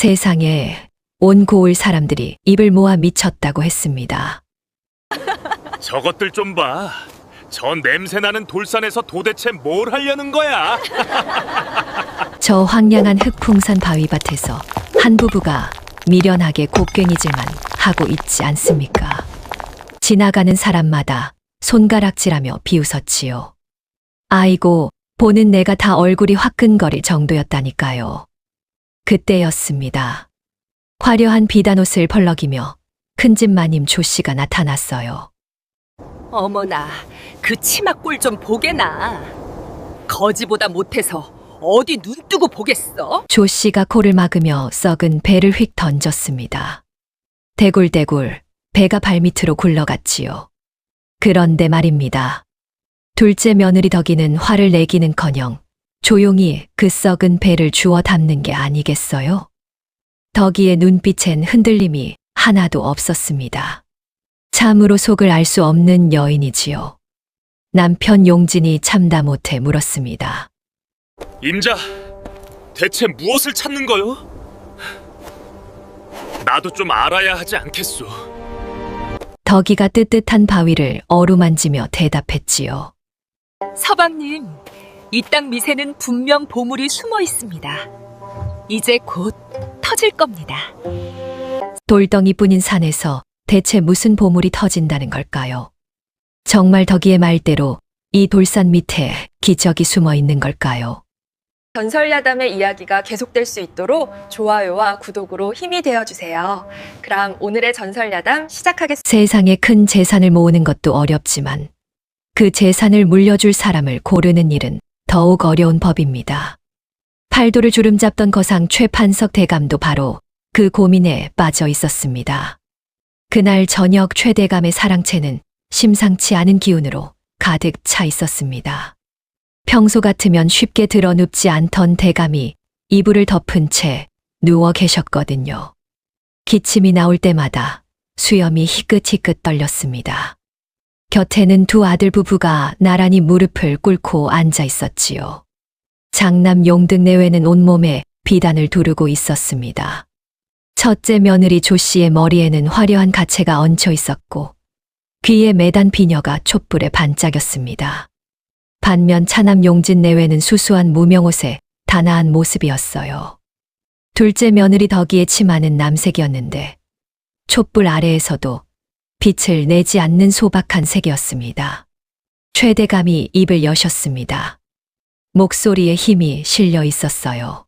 세상에 온 고을 사람들이 입을 모아 미쳤다고 했습니다. 저것들 좀 봐. 저 냄새나는 돌산에서 도대체 뭘 하려는 거야? 저 황량한 흑풍산 바위밭에서 한 부부가 미련하게 곡괭이질만 하고 있지 않습니까? 지나가는 사람마다 손가락질하며 비웃었지요. 아이고, 보는 내가 다 얼굴이 화끈거릴 정도였다니까요. 그때였습니다. 화려한 비단옷을 벌럭이며 큰집 마님 조씨가 나타났어요. 어머나, 그 치마 꼴 좀 보게나. 거지보다 못해서 어디 눈 뜨고 보겠어? 조씨가 코를 막으며 썩은 배를 휙 던졌습니다. 대굴대굴 배가 발밑으로 굴러갔지요. 그런데 말입니다. 둘째 며느리 덕이는 화를 내기는커녕 조용히 그 썩은 배를 주워 담는 게 아니겠어요? 덕이의 눈빛엔 흔들림이 하나도 없었습니다. 참으로 속을 알 수 없는 여인이지요. 남편 용진이 참다 못해 물었습니다. 임자, 대체 무엇을 찾는 거요? 나도 좀 알아야 하지 않겠소. 덕이가 뜨뜻한 바위를 어루만지며 대답했지요. 서방님, 이 땅 밑에는 분명 보물이 숨어 있습니다. 이제 곧 터질 겁니다. 돌덩이뿐인 산에서 대체 무슨 보물이 터진다는 걸까요? 정말 덕이의 말대로 이 돌산 밑에 기적이 숨어 있는 걸까요? 전설야담의 이야기가 계속될 수 있도록 좋아요와 구독으로 힘이 되어주세요. 그럼 오늘의 전설야담 시작하겠습니다. 세상에 큰 재산을 모으는 것도 어렵지만 그 재산을 물려줄 사람을 고르는 일은 더욱 어려운 법입니다. 팔도를 주름잡던 거상 최판석 대감도 바로 그 고민에 빠져 있었습니다. 그날 저녁 최 대감의 사랑채는 심상치 않은 기운으로 가득 차 있었습니다. 평소 같으면 쉽게 드러눕지 않던 대감이 이불을 덮은 채 누워 계셨거든요. 기침이 나올 때마다 수염이 희끗희끗 떨렸습니다. 곁에는 두 아들 부부가 나란히 무릎을 꿇고 앉아 있었지요. 장남 용등 내외는 온몸에 비단을 두르고 있었습니다. 첫째 며느리 조씨의 머리에는 화려한 가채가 얹혀 있었고 귀에 매단 비녀가 촛불에 반짝였습니다. 반면 차남 용진 내외는 수수한 무명옷에 단아한 모습이었어요. 둘째 며느리 덕이의 치마는 남색이었는데 촛불 아래에서도 빛을 내지 않는 소박한 색이었습니다. 최대감이 입을 여셨습니다. 목소리에 힘이 실려 있었어요.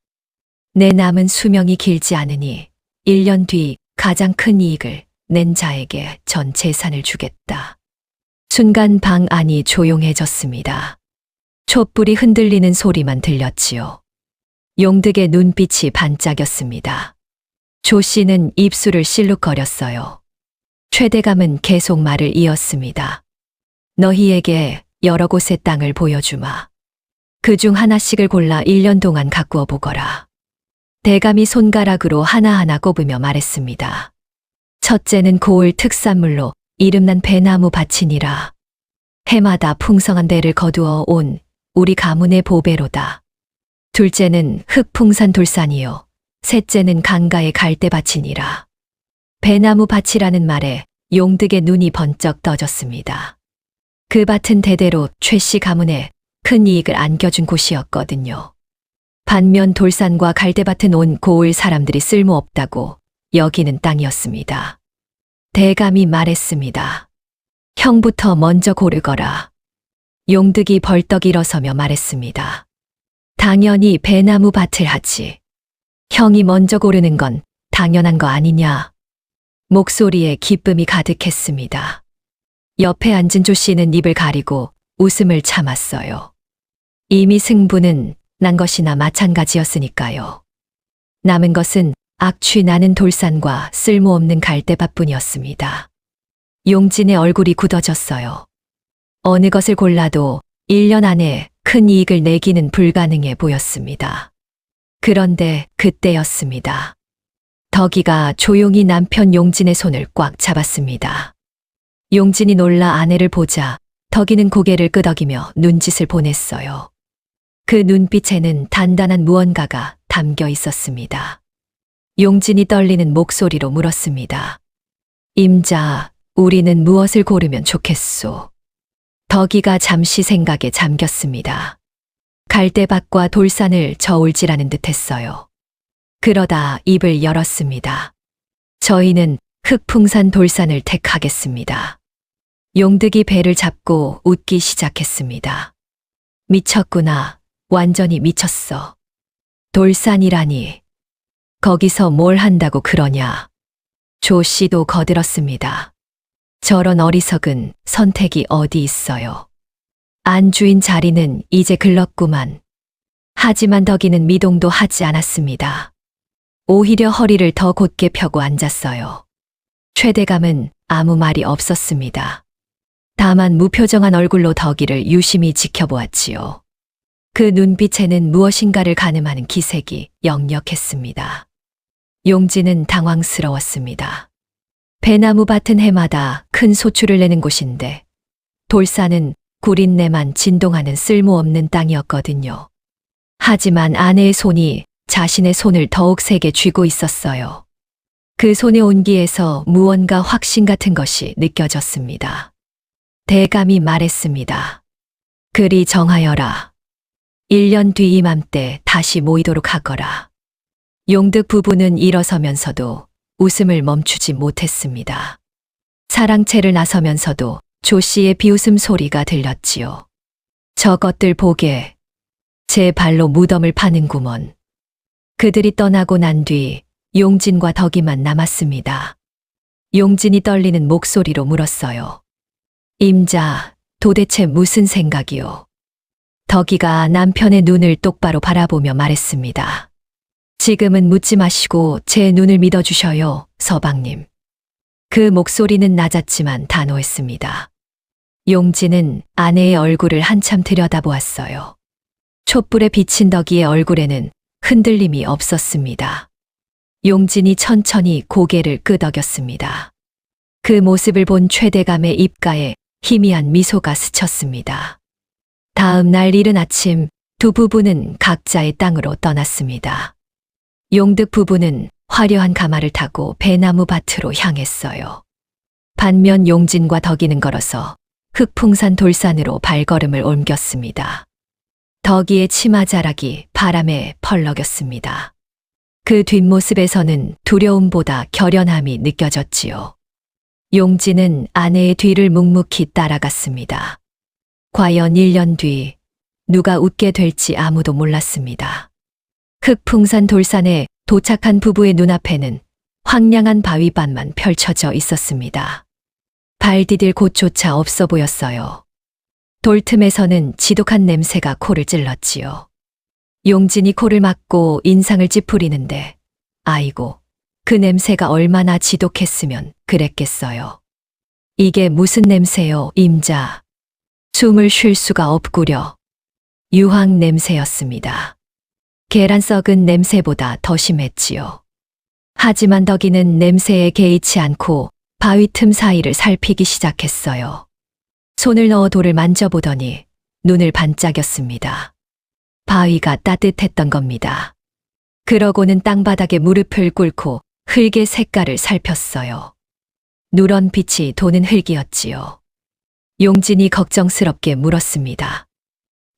내 남은 수명이 길지 않으니 1년 뒤 가장 큰 이익을 낸 자에게 전 재산을 주겠다. 순간 방 안이 조용해졌습니다. 촛불이 흔들리는 소리만 들렸지요. 용득의 눈빛이 반짝였습니다. 조 씨는 입술을 실룩거렸어요. 최대감은 계속 말을 이었습니다. 너희에게 여러 곳의 땅을 보여주마. 그중 하나씩을 골라 1년 동안 가꾸어 보거라. 대감이 손가락으로 하나하나 꼽으며 말했습니다. 첫째는 고을 특산물로 이름난 배나무 밭이니라. 해마다 풍성한 대를 거두어 온 우리 가문의 보배로다. 둘째는 흑풍산 돌산이요. 셋째는 강가의 갈대밭이니라. 배나무 밭이라는 말에 용득의 눈이 번쩍 떠졌습니다. 그 밭은 대대로 최씨 가문에 큰 이익을 안겨준 곳이었거든요. 반면 돌산과 갈대밭은 온 고을 사람들이 쓸모없다고 여기는 땅이었습니다. 대감이 말했습니다. 형부터 먼저 고르거라. 용득이 벌떡 일어서며 말했습니다. 당연히 배나무 밭을 하지. 형이 먼저 고르는 건 당연한 거 아니냐. 목소리에 기쁨이 가득했습니다. 옆에 앉은 조 씨는 입을 가리고 웃음을 참았어요. 이미 승부는 난 것이나 마찬가지였으니까요. 남은 것은 악취 나는 돌산과 쓸모없는 갈대밭뿐이었습니다. 용진의 얼굴이 굳어졌어요. 어느 것을 골라도 1년 안에 큰 이익을 내기는 불가능해 보였습니다. 그런데 그때였습니다. 덕이가 조용히 남편 용진의 손을 꽉 잡았습니다. 용진이 놀라 아내를 보자 덕이는 고개를 끄덕이며 눈짓을 보냈어요. 그 눈빛에는 단단한 무언가가 담겨 있었습니다. 용진이 떨리는 목소리로 물었습니다. 임자, 우리는 무엇을 고르면 좋겠소? 덕이가 잠시 생각에 잠겼습니다. 갈대밭과 돌산을 저울질하는 듯했어요. 그러다 입을 열었습니다. 저희는 흑풍산 돌산을 택하겠습니다. 용득이 배를 잡고 웃기 시작했습니다. 미쳤구나. 완전히 미쳤어. 돌산이라니. 거기서 뭘 한다고 그러냐. 조 씨도 거들었습니다. 저런 어리석은 선택이 어디 있어요. 안주인 자리는 이제 글렀구만. 하지만 덕이는 미동도 하지 않았습니다. 오히려 허리를 더 곧게 펴고 앉았어요. 최대감은 아무 말이 없었습니다. 다만 무표정한 얼굴로 덕이를 유심히 지켜보았지요. 그 눈빛에는 무엇인가를 가늠하는 기색이 역력했습니다. 용진은 당황스러웠습니다. 배나무 밭은 해마다 큰 소출을 내는 곳인데 돌산은 구린내만 진동하는 쓸모없는 땅이었거든요. 하지만 아내의 손이 자신의 손을 더욱 세게 쥐고 있었어요. 그 손의 온기에서 무언가 확신 같은 것이 느껴졌습니다. 대감이 말했습니다. 그리 정하여라. 1년 뒤 이맘때 다시 모이도록 하거라. 용득 부부는 일어서면서도 웃음을 멈추지 못했습니다. 사랑채를 나서면서도 조 씨의 비웃음 소리가 들렸지요. 저것들 보게. 제 발로 무덤을 파는구먼. 그들이 떠나고 난 뒤 용진과 덕이만 남았습니다. 용진이 떨리는 목소리로 물었어요. 임자, 도대체 무슨 생각이요? 덕이가 남편의 눈을 똑바로 바라보며 말했습니다. 지금은 묻지 마시고 제 눈을 믿어주셔요, 서방님. 그 목소리는 낮았지만 단호했습니다. 용진은 아내의 얼굴을 한참 들여다보았어요. 촛불에 비친 덕이의 얼굴에는 흔들림이 없었습니다. 용진이 천천히 고개를 끄덕였습니다. 그 모습을 본 최대감의 입가에 희미한 미소가 스쳤습니다. 다음 날 이른 아침 두 부부는 각자의 땅으로 떠났습니다. 용득 부부는 화려한 가마를 타고 배나무 밭으로 향했어요. 반면 용진과 덕이는 걸어서 흑풍산 돌산으로 발걸음을 옮겼습니다. 덕이의 치마자락이 바람에 펄럭였습니다. 그 뒷모습에서는 두려움보다 결연함이 느껴졌지요. 용진은 아내의 뒤를 묵묵히 따라갔습니다. 과연 1년 뒤 누가 웃게 될지 아무도 몰랐습니다. 흑풍산 돌산에 도착한 부부의 눈앞에는 황량한 바위밭만 펼쳐져 있었습니다. 발 디딜 곳조차 없어 보였어요. 돌틈에서는 지독한 냄새가 코를 찔렀지요. 용진이 코를 막고 인상을 찌푸리는데 아이고, 그 냄새가 얼마나 지독했으면 그랬겠어요. 이게 무슨 냄새요, 임자. 숨을 쉴 수가 없구려. 유황 냄새였습니다. 계란 썩은 냄새보다 더 심했지요. 하지만 덕이는 냄새에 개의치 않고 바위 틈 사이를 살피기 시작했어요. 손을 넣어 돌을 만져보더니 눈을 반짝였습니다. 바위가 따뜻했던 겁니다. 그러고는 땅바닥에 무릎을 꿇고 흙의 색깔을 살폈어요. 누런 빛이 도는 흙이었지요. 용진이 걱정스럽게 물었습니다.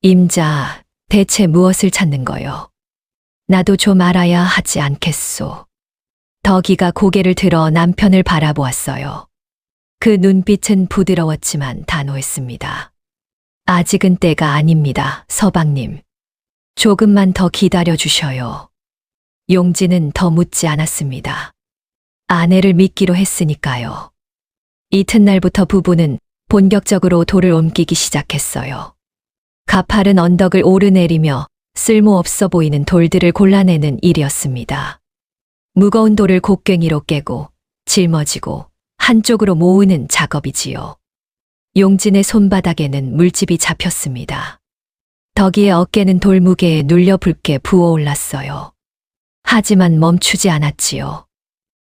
임자, 대체 무엇을 찾는 거요? 나도 좀 알아야 하지 않겠소. 덕이가 고개를 들어 남편을 바라보았어요. 그 눈빛은 부드러웠지만 단호했습니다. 아직은 때가 아닙니다, 서방님. 조금만 더 기다려 주셔요. 용진은 더 묻지 않았습니다. 아내를 믿기로 했으니까요. 이튿날부터 부부는 본격적으로 돌을 옮기기 시작했어요. 가파른 언덕을 오르내리며 쓸모없어 보이는 돌들을 골라내는 일이었습니다. 무거운 돌을 곡괭이로 깨고 짊어지고 한쪽으로 모으는 작업이지요. 용진의 손바닥에는 물집이 잡혔습니다. 덕이의 어깨는 돌 무게에 눌려 붉게 부어올랐어요. 하지만 멈추지 않았지요.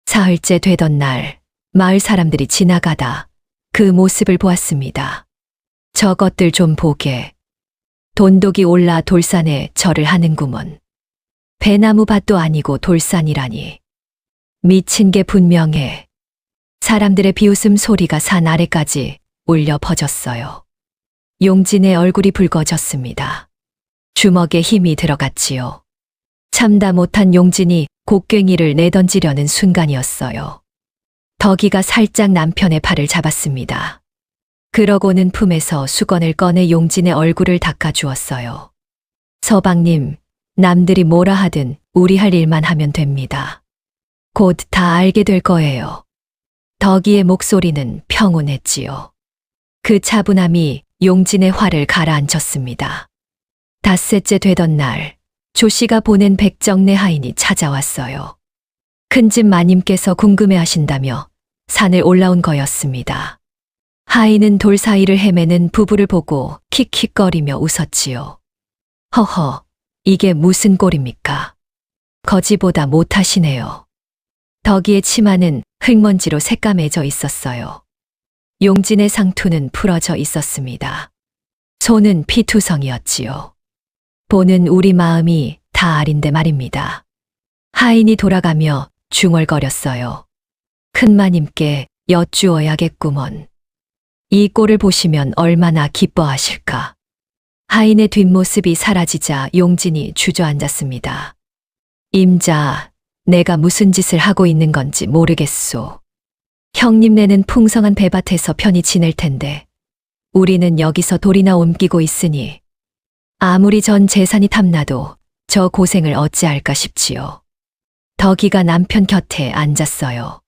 사흘째 되던 날, 마을 사람들이 지나가다 그 모습을 보았습니다. 저것들 좀 보게. 돈독이 올라 돌산에 절을 하는구먼. 배나무 밭도 아니고 돌산이라니. 미친 게 분명해. 사람들의 비웃음 소리가 산 아래까지 울려 퍼졌어요. 용진의 얼굴이 붉어졌습니다. 주먹에 힘이 들어갔지요. 참다 못한 용진이 곡괭이를 내던지려는 순간이었어요. 덕이가 살짝 남편의 팔을 잡았습니다. 그러고는 품에서 수건을 꺼내 용진의 얼굴을 닦아주었어요. 서방님, 남들이 뭐라 하든 우리 할 일만 하면 됩니다. 곧 다 알게 될 거예요. 덕이의 목소리는 평온했지요. 그 차분함이 용진의 화를 가라앉혔습니다. 닷새째 되던 날, 조 씨가 보낸 백정네 하인이 찾아왔어요. 큰집 마님께서 궁금해하신다며 산을 올라온 거였습니다. 하인은 돌 사이를 헤매는 부부를 보고 킥킥거리며 웃었지요. 허허, 이게 무슨 꼴입니까? 거지보다 못하시네요. 덕이의 치마는 흙먼지로 새까매져 있었어요. 용진의 상투는 풀어져 있었습니다. 손은 피투성이었지요. 보는 우리 마음이 다 아린데 말입니다. 하인이 돌아가며 중얼거렸어요. 큰마님께 여쭈어야겠구먼. 이 꼴을 보시면 얼마나 기뻐하실까. 하인의 뒷모습이 사라지자 용진이 주저앉았습니다. 임자, 내가 무슨 짓을 하고 있는 건지 모르겠소. 형님네는 풍성한 배밭에서 편히 지낼 텐데 우리는 여기서 돌이나 옮기고 있으니 아무리 전 재산이 탐나도 저 고생을 어찌할까 싶지요. 덕이가 남편 곁에 앉았어요.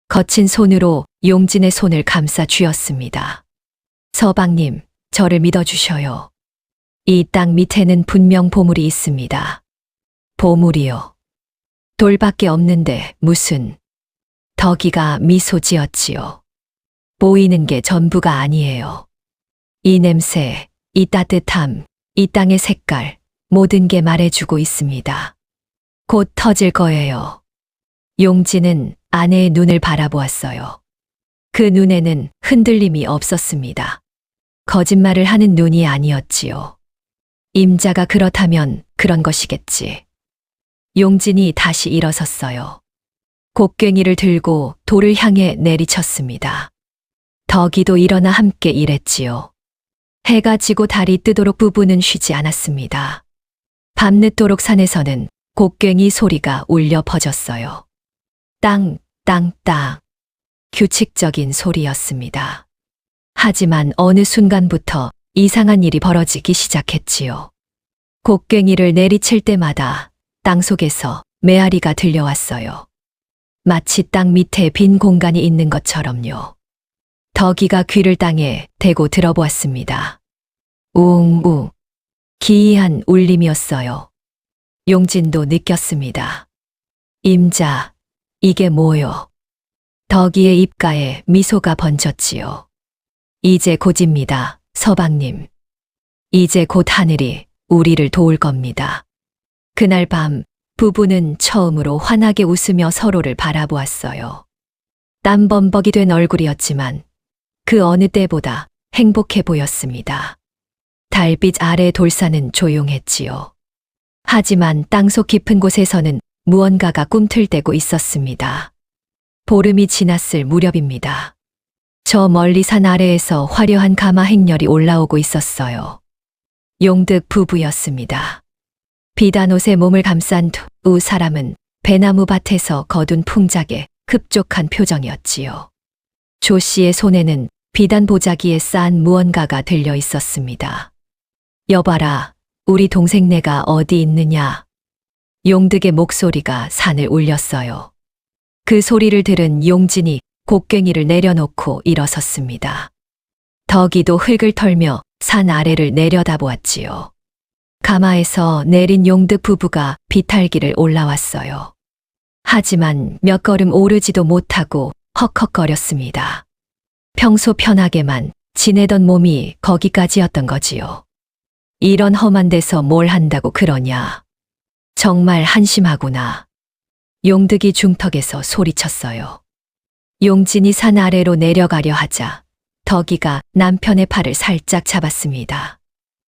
거친 손으로 용진의 손을 감싸 쥐었습니다. 서방님, 저를 믿어주셔요. 이 땅 밑에는 분명 보물이 있습니다. 보물이요. 돌밖에 없는데 무슨. 덕이가 미소 지었지요. 보이는 게 전부가 아니에요. 이 냄새, 이 따뜻함, 이 땅의 색깔, 모든 게 말해주고 있습니다. 곧 터질 거예요. 용진은 아내의 눈을 바라보았어요. 그 눈에는 흔들림이 없었습니다. 거짓말을 하는 눈이 아니었지요. 임자가 그렇다면 그런 것이겠지. 용진이 다시 일어섰어요. 곡괭이를 들고 돌을 향해 내리쳤습니다. 덕이도 일어나 함께 일했지요. 해가 지고 달이 뜨도록 부부는 쉬지 않았습니다. 밤늦도록 산에서는 곡괭이 소리가 울려 퍼졌어요. 땅, 땅, 땅. 규칙적인 소리였습니다. 하지만 어느 순간부터 이상한 일이 벌어지기 시작했지요. 곡괭이를 내리칠 때마다 땅 속에서 메아리가 들려왔어요. 마치 땅 밑에 빈 공간이 있는 것처럼요. 덕이가 귀를 땅에 대고 들어보았습니다. 우웅우. 기이한 울림이었어요. 용진도 느꼈습니다. 임자, 이게 뭐요? 덕이의 입가에 미소가 번졌지요. 이제 곧입니다, 서방님. 이제 곧 하늘이 우리를 도울 겁니다. 그날 밤 부부는 처음으로 환하게 웃으며 서로를 바라보았어요. 땀범벅이 된 얼굴이었지만 그 어느 때보다 행복해 보였습니다. 달빛 아래 돌산은 조용했지요. 하지만 땅속 깊은 곳에서는 무언가가 꿈틀대고 있었습니다. 보름이 지났을 무렵입니다. 저 멀리 산 아래에서 화려한 가마 행렬이 올라오고 있었어요. 용득 부부였습니다. 비단 옷에 몸을 감싼 두 사람은 배나무 밭에서 거둔 풍작에 흡족한 표정이었지요. 조 씨의 손에는 비단 보자기에 쌓은 무언가가 들려 있었습니다. 여봐라, 우리 동생네가 어디 있느냐. 용득의 목소리가 산을 울렸어요. 그 소리를 들은 용진이 곡괭이를 내려놓고 일어섰습니다. 덕이도 흙을 털며 산 아래를 내려다보았지요. 가마에서 내린 용득 부부가 비탈길을 올라왔어요. 하지만 몇 걸음 오르지도 못하고 헉헉거렸습니다. 평소 편하게만 지내던 몸이 거기까지였던 거지요. 이런 험한 데서 뭘 한다고 그러냐. 정말 한심하구나. 용득이 중턱에서 소리쳤어요. 용진이 산 아래로 내려가려 하자 덕이가 남편의 팔을 살짝 잡았습니다.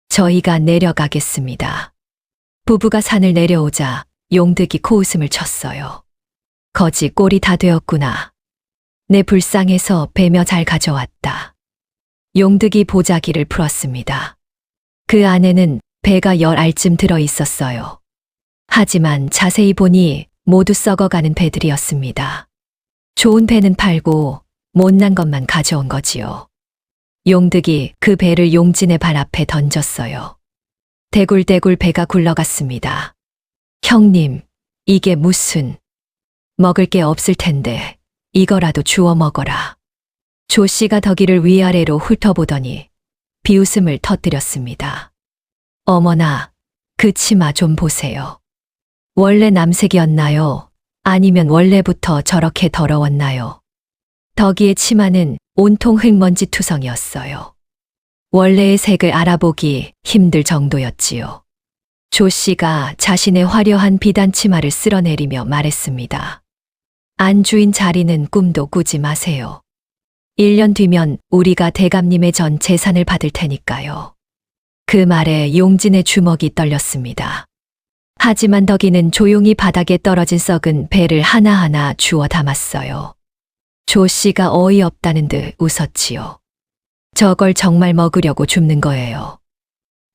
저희가 내려가겠습니다. 부부가 산을 내려오자 용득이 코웃음을 쳤어요. 거지 꼴이 다 되었구나. 내 불쌍해서 배며 잘 가져왔다. 용득이 보자기를 풀었습니다. 그 안에는 배가 10알쯤 들어 있었어요. 하지만 자세히 보니 모두 썩어가는 배들이었습니다. 좋은 배는 팔고 못난 것만 가져온 거지요. 용득이 그 배를 용진의 발 앞에 던졌어요. 대굴대굴 배가 굴러갔습니다. 형님, 이게 무슨... 먹을 게 없을 텐데 이거라도 주워 먹어라. 조 씨가 덕이를 위아래로 훑어보더니 비웃음을 터뜨렸습니다. 어머나, 그 치마 좀 보세요. 원래 남색이었나요? 아니면 원래부터 저렇게 더러웠나요? 덕이의 치마는 온통 흙먼지 투성이었어요. 원래의 색을 알아보기 힘들 정도였지요. 조 씨가 자신의 화려한 비단 치마를 쓸어내리며 말했습니다. 안주인 자리는 꿈도 꾸지 마세요. 1년 뒤면 우리가 대감님의 전 재산을 받을 테니까요. 그 말에 용진의 주먹이 떨렸습니다. 하지만 덕이는 조용히 바닥에 떨어진 썩은 배를 하나하나 주워 담았어요. 조 씨가 어이없다는 듯 웃었지요. 저걸 정말 먹으려고 줍는 거예요.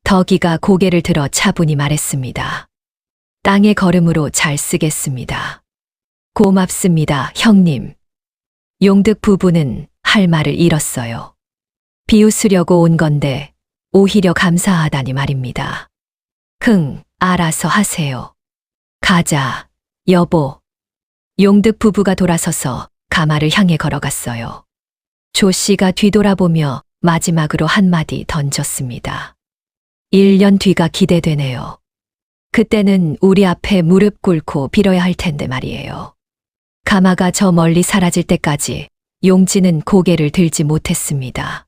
덕이가 고개를 들어 차분히 말했습니다. 땅의 걸음으로 잘 쓰겠습니다. 고맙습니다, 형님. 용득 부부는 할 말을 잃었어요. 비웃으려고 온 건데 오히려 감사하다니 말입니다. 알아서 하세요. 가자, 여보. 용득 부부가 돌아서서 가마를 향해 걸어갔어요. 조 씨가 뒤돌아보며 마지막으로 한마디 던졌습니다. 1년 뒤가 기대되네요. 그때는 우리 앞에 무릎 꿇고 빌어야 할 텐데 말이에요. 가마가 저 멀리 사라질 때까지 용진은 고개를 들지 못했습니다.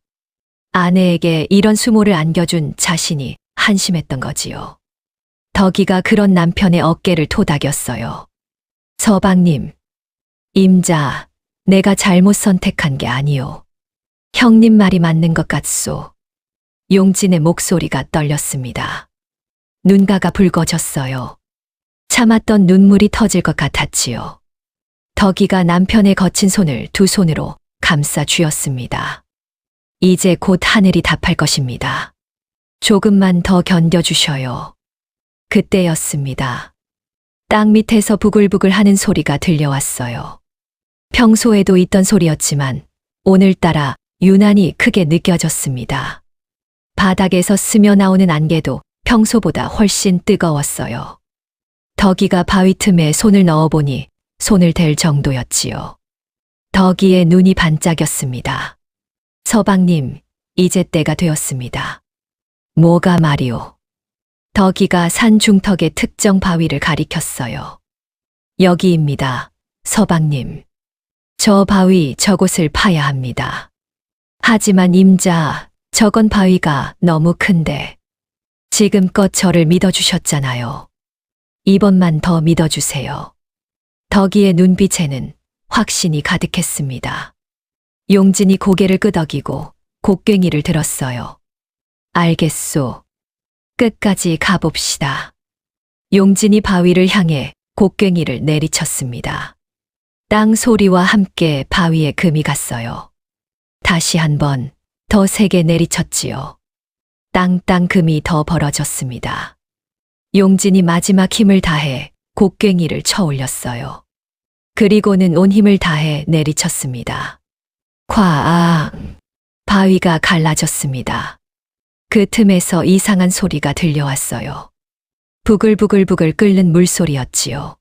아내에게 이런 수모를 안겨준 자신이 한심했던 거지요. 덕이가 그런 남편의 어깨를 토닥였어요. 서방님, 임자, 내가 잘못 선택한 게 아니오. 형님 말이 맞는 것 같소. 용진의 목소리가 떨렸습니다. 눈가가 붉어졌어요. 참았던 눈물이 터질 것 같았지요. 덕이가 남편의 거친 손을 두 손으로 감싸 쥐었습니다. 이제 곧 하늘이 답할 것입니다. 조금만 더 견뎌주셔요. 그때였습니다. 땅 밑에서 부글부글 하는 소리가 들려왔어요. 평소에도 있던 소리였지만 오늘따라 유난히 크게 느껴졌습니다. 바닥에서 스며 나오는 안개도 평소보다 훨씬 뜨거웠어요. 덕이가 바위 틈에 손을 넣어보니 손을 댈 정도였지요. 덕이의 눈이 반짝였습니다. 서방님, 이제 때가 되었습니다. 뭐가 말이오? 덕이가 산 중턱의 특정 바위를 가리켰어요. 여기입니다, 서방님. 저 바위 저곳을 파야 합니다. 하지만 임자, 저건 바위가 너무 큰데. 지금껏 저를 믿어주셨잖아요. 이번만 더 믿어주세요. 덕이의 눈빛에는 확신이 가득했습니다. 용진이 고개를 끄덕이고 곡괭이를 들었어요. 알겠소. 끝까지 가봅시다. 용진이 바위를 향해 곡괭이를 내리쳤습니다. 땅 소리와 함께 바위에 금이 갔어요. 다시 한번 더 세게 내리쳤지요. 땅땅 금이 더 벌어졌습니다. 용진이 마지막 힘을 다해 곡괭이를 쳐 올렸어요. 그리고는 온 힘을 다해 내리쳤습니다. 쾅! 바위가 갈라졌습니다. 그 틈에서 이상한 소리가 들려왔어요. 부글부글부글 끓는 물소리였지요.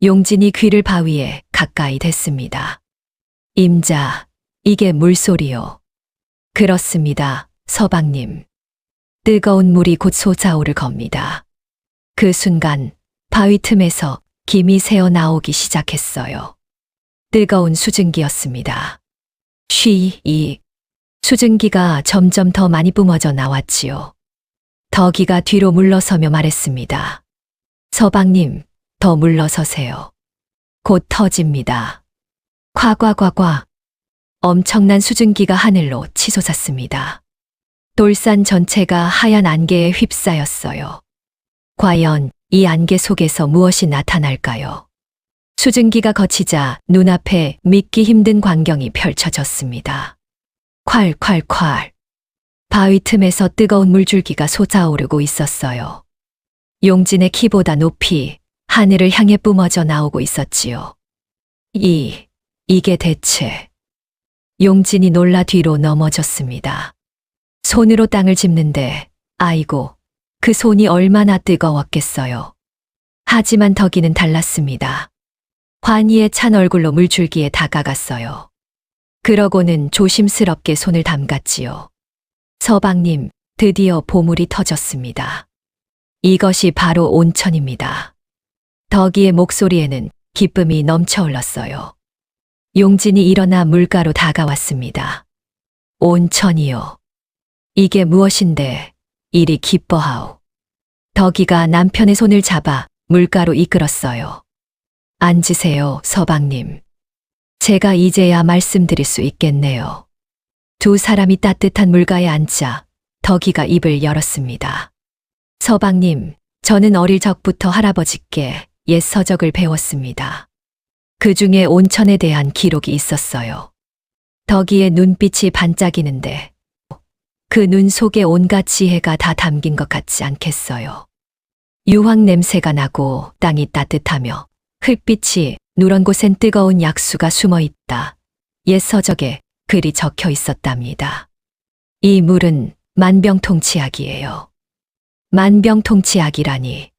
용진이 귀를 바위에 가까이 댔습니다. 임자, 이게 물소리요. 그렇습니다, 서방님. 뜨거운 물이 곧 솟아오를 겁니다. 그 순간 바위 틈에서 김이 새어 나오기 시작했어요. 뜨거운 수증기였습니다. 쉬이. 수증기가 점점 더 많이 뿜어져 나왔지요. 덕이가 뒤로 물러서며 말했습니다. 서방님, 더 물러서세요. 곧 터집니다. 夸夸夸夸. 엄청난 수증기가 하늘로 치솟았습니다. 돌산 전체가 하얀 안개에 휩싸였어요. 과연 이 안개 속에서 무엇이 나타날까요? 수증기가 거치자 눈앞에 믿기 힘든 광경이 펼쳐졌습니다. 콸콸콸. 바위 틈에서 뜨거운 물줄기가 솟아오르고 있었어요. 용진의 키보다 높이 하늘을 향해 뿜어져 나오고 있었지요. 이게 대체. 용진이 놀라 뒤로 넘어졌습니다. 손으로 땅을 짚는데, 아이고, 그 손이 얼마나 뜨거웠겠어요. 하지만 덕이는 달랐습니다. 환희에 찬 얼굴로 물줄기에 다가갔어요. 그러고는 조심스럽게 손을 담갔지요. 서방님, 드디어 보물이 터졌습니다. 이것이 바로 온천입니다. 덕이의 목소리에는 기쁨이 넘쳐 흘렀어요. 용진이 일어나 물가로 다가왔습니다. 온천이요. 이게 무엇인데 이리 기뻐하오. 덕이가 남편의 손을 잡아 물가로 이끌었어요. 앉으세요, 서방님. 제가 이제야 말씀드릴 수 있겠네요. 두 사람이 따뜻한 물가에 앉자 덕이가 입을 열었습니다. 서방님, 저는 어릴 적부터 할아버지께 옛 서적을 배웠습니다. 그 중에 온천에 대한 기록이 있었어요. 덕이의 눈빛이 반짝이는데 그 눈 속에 온갖 지혜가 다 담긴 것 같지 않겠어요. 유황 냄새가 나고 땅이 따뜻하며 흙빛이 누런 곳엔 뜨거운 약수가 숨어 있다. 옛 서적에 글이 적혀 있었답니다. 이 물은 만병통치약이에요. 만병통치약이라니.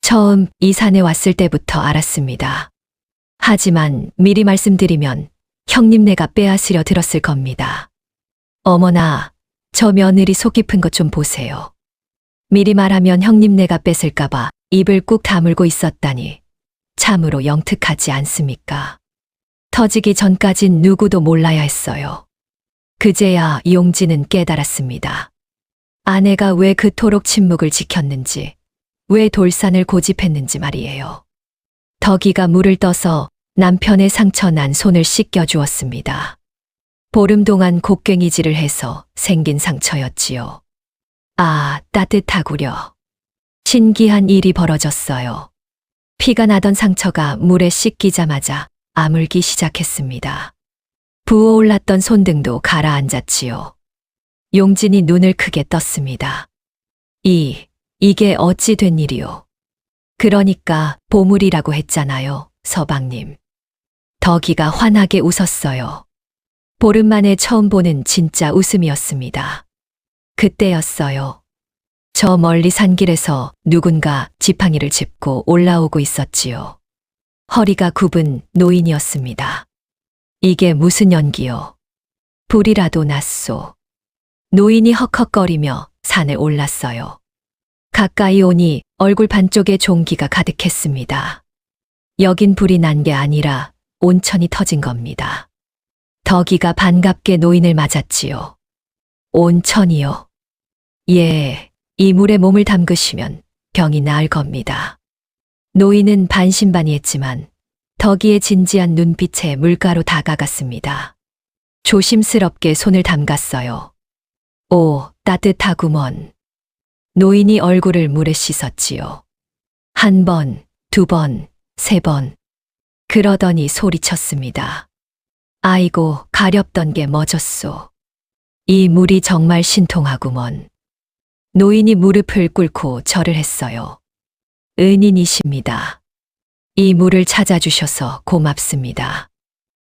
처음 이 산에 왔을 때부터 알았습니다. 하지만 미리 말씀드리면 형님네가 빼앗으려 들었을 겁니다. 어머나, 저 며느리 속 깊은 것 좀 보세요. 미리 말하면 형님네가 뺏을까봐 입을 꾹 다물고 있었다니 참으로 영특하지 않습니까? 터지기 전까진 누구도 몰라야 했어요. 그제야 용진은 깨달았습니다. 아내가 왜 그토록 침묵을 지켰는지, 왜 돌산을 고집했는지 말이에요. 덕이가 물을 떠서 남편의 상처난 손을 씻겨 주었습니다. 보름 동안 곡괭이질을 해서 생긴 상처였지요. 아, 따뜻하구려. 신기한 일이 벌어졌어요. 피가 나던 상처가 물에 씻기자마자 아물기 시작했습니다. 부어올랐던 손등도 가라앉았지요. 용진이 눈을 크게 떴습니다. 이게 어찌 된 일이오? 그러니까 보물이라고 했잖아요, 서방님. 덕이가 환하게 웃었어요. 보름 만에 처음 보는 진짜 웃음이었습니다. 그때였어요. 저 멀리 산길에서 누군가 지팡이를 짚고 올라오고 있었지요. 허리가 굽은 노인이었습니다. 이게 무슨 연기요? 불이라도 났소. 노인이 헉헉거리며 산을 올랐어요. 가까이 오니 얼굴 반쪽에 종기가 가득했습니다. 여긴 불이 난 게 아니라 온천이 터진 겁니다. 덕이가 반갑게 노인을 맞았지요. 온천이요. 예, 이 물에 몸을 담그시면 병이 나을 겁니다. 노인은 반신반의했지만 덕이의 진지한 눈빛에 물가로 다가갔습니다. 조심스럽게 손을 담갔어요. 오, 따뜻하구먼. 노인이 얼굴을 물에 씻었지요. 한 번, 두 번, 세 번. 그러더니 소리쳤습니다. 아이고, 가렵던 게 멎었소. 이 물이 정말 신통하구먼. 노인이 무릎을 꿇고 절을 했어요. 은인이십니다. 이 물을 찾아주셔서 고맙습니다.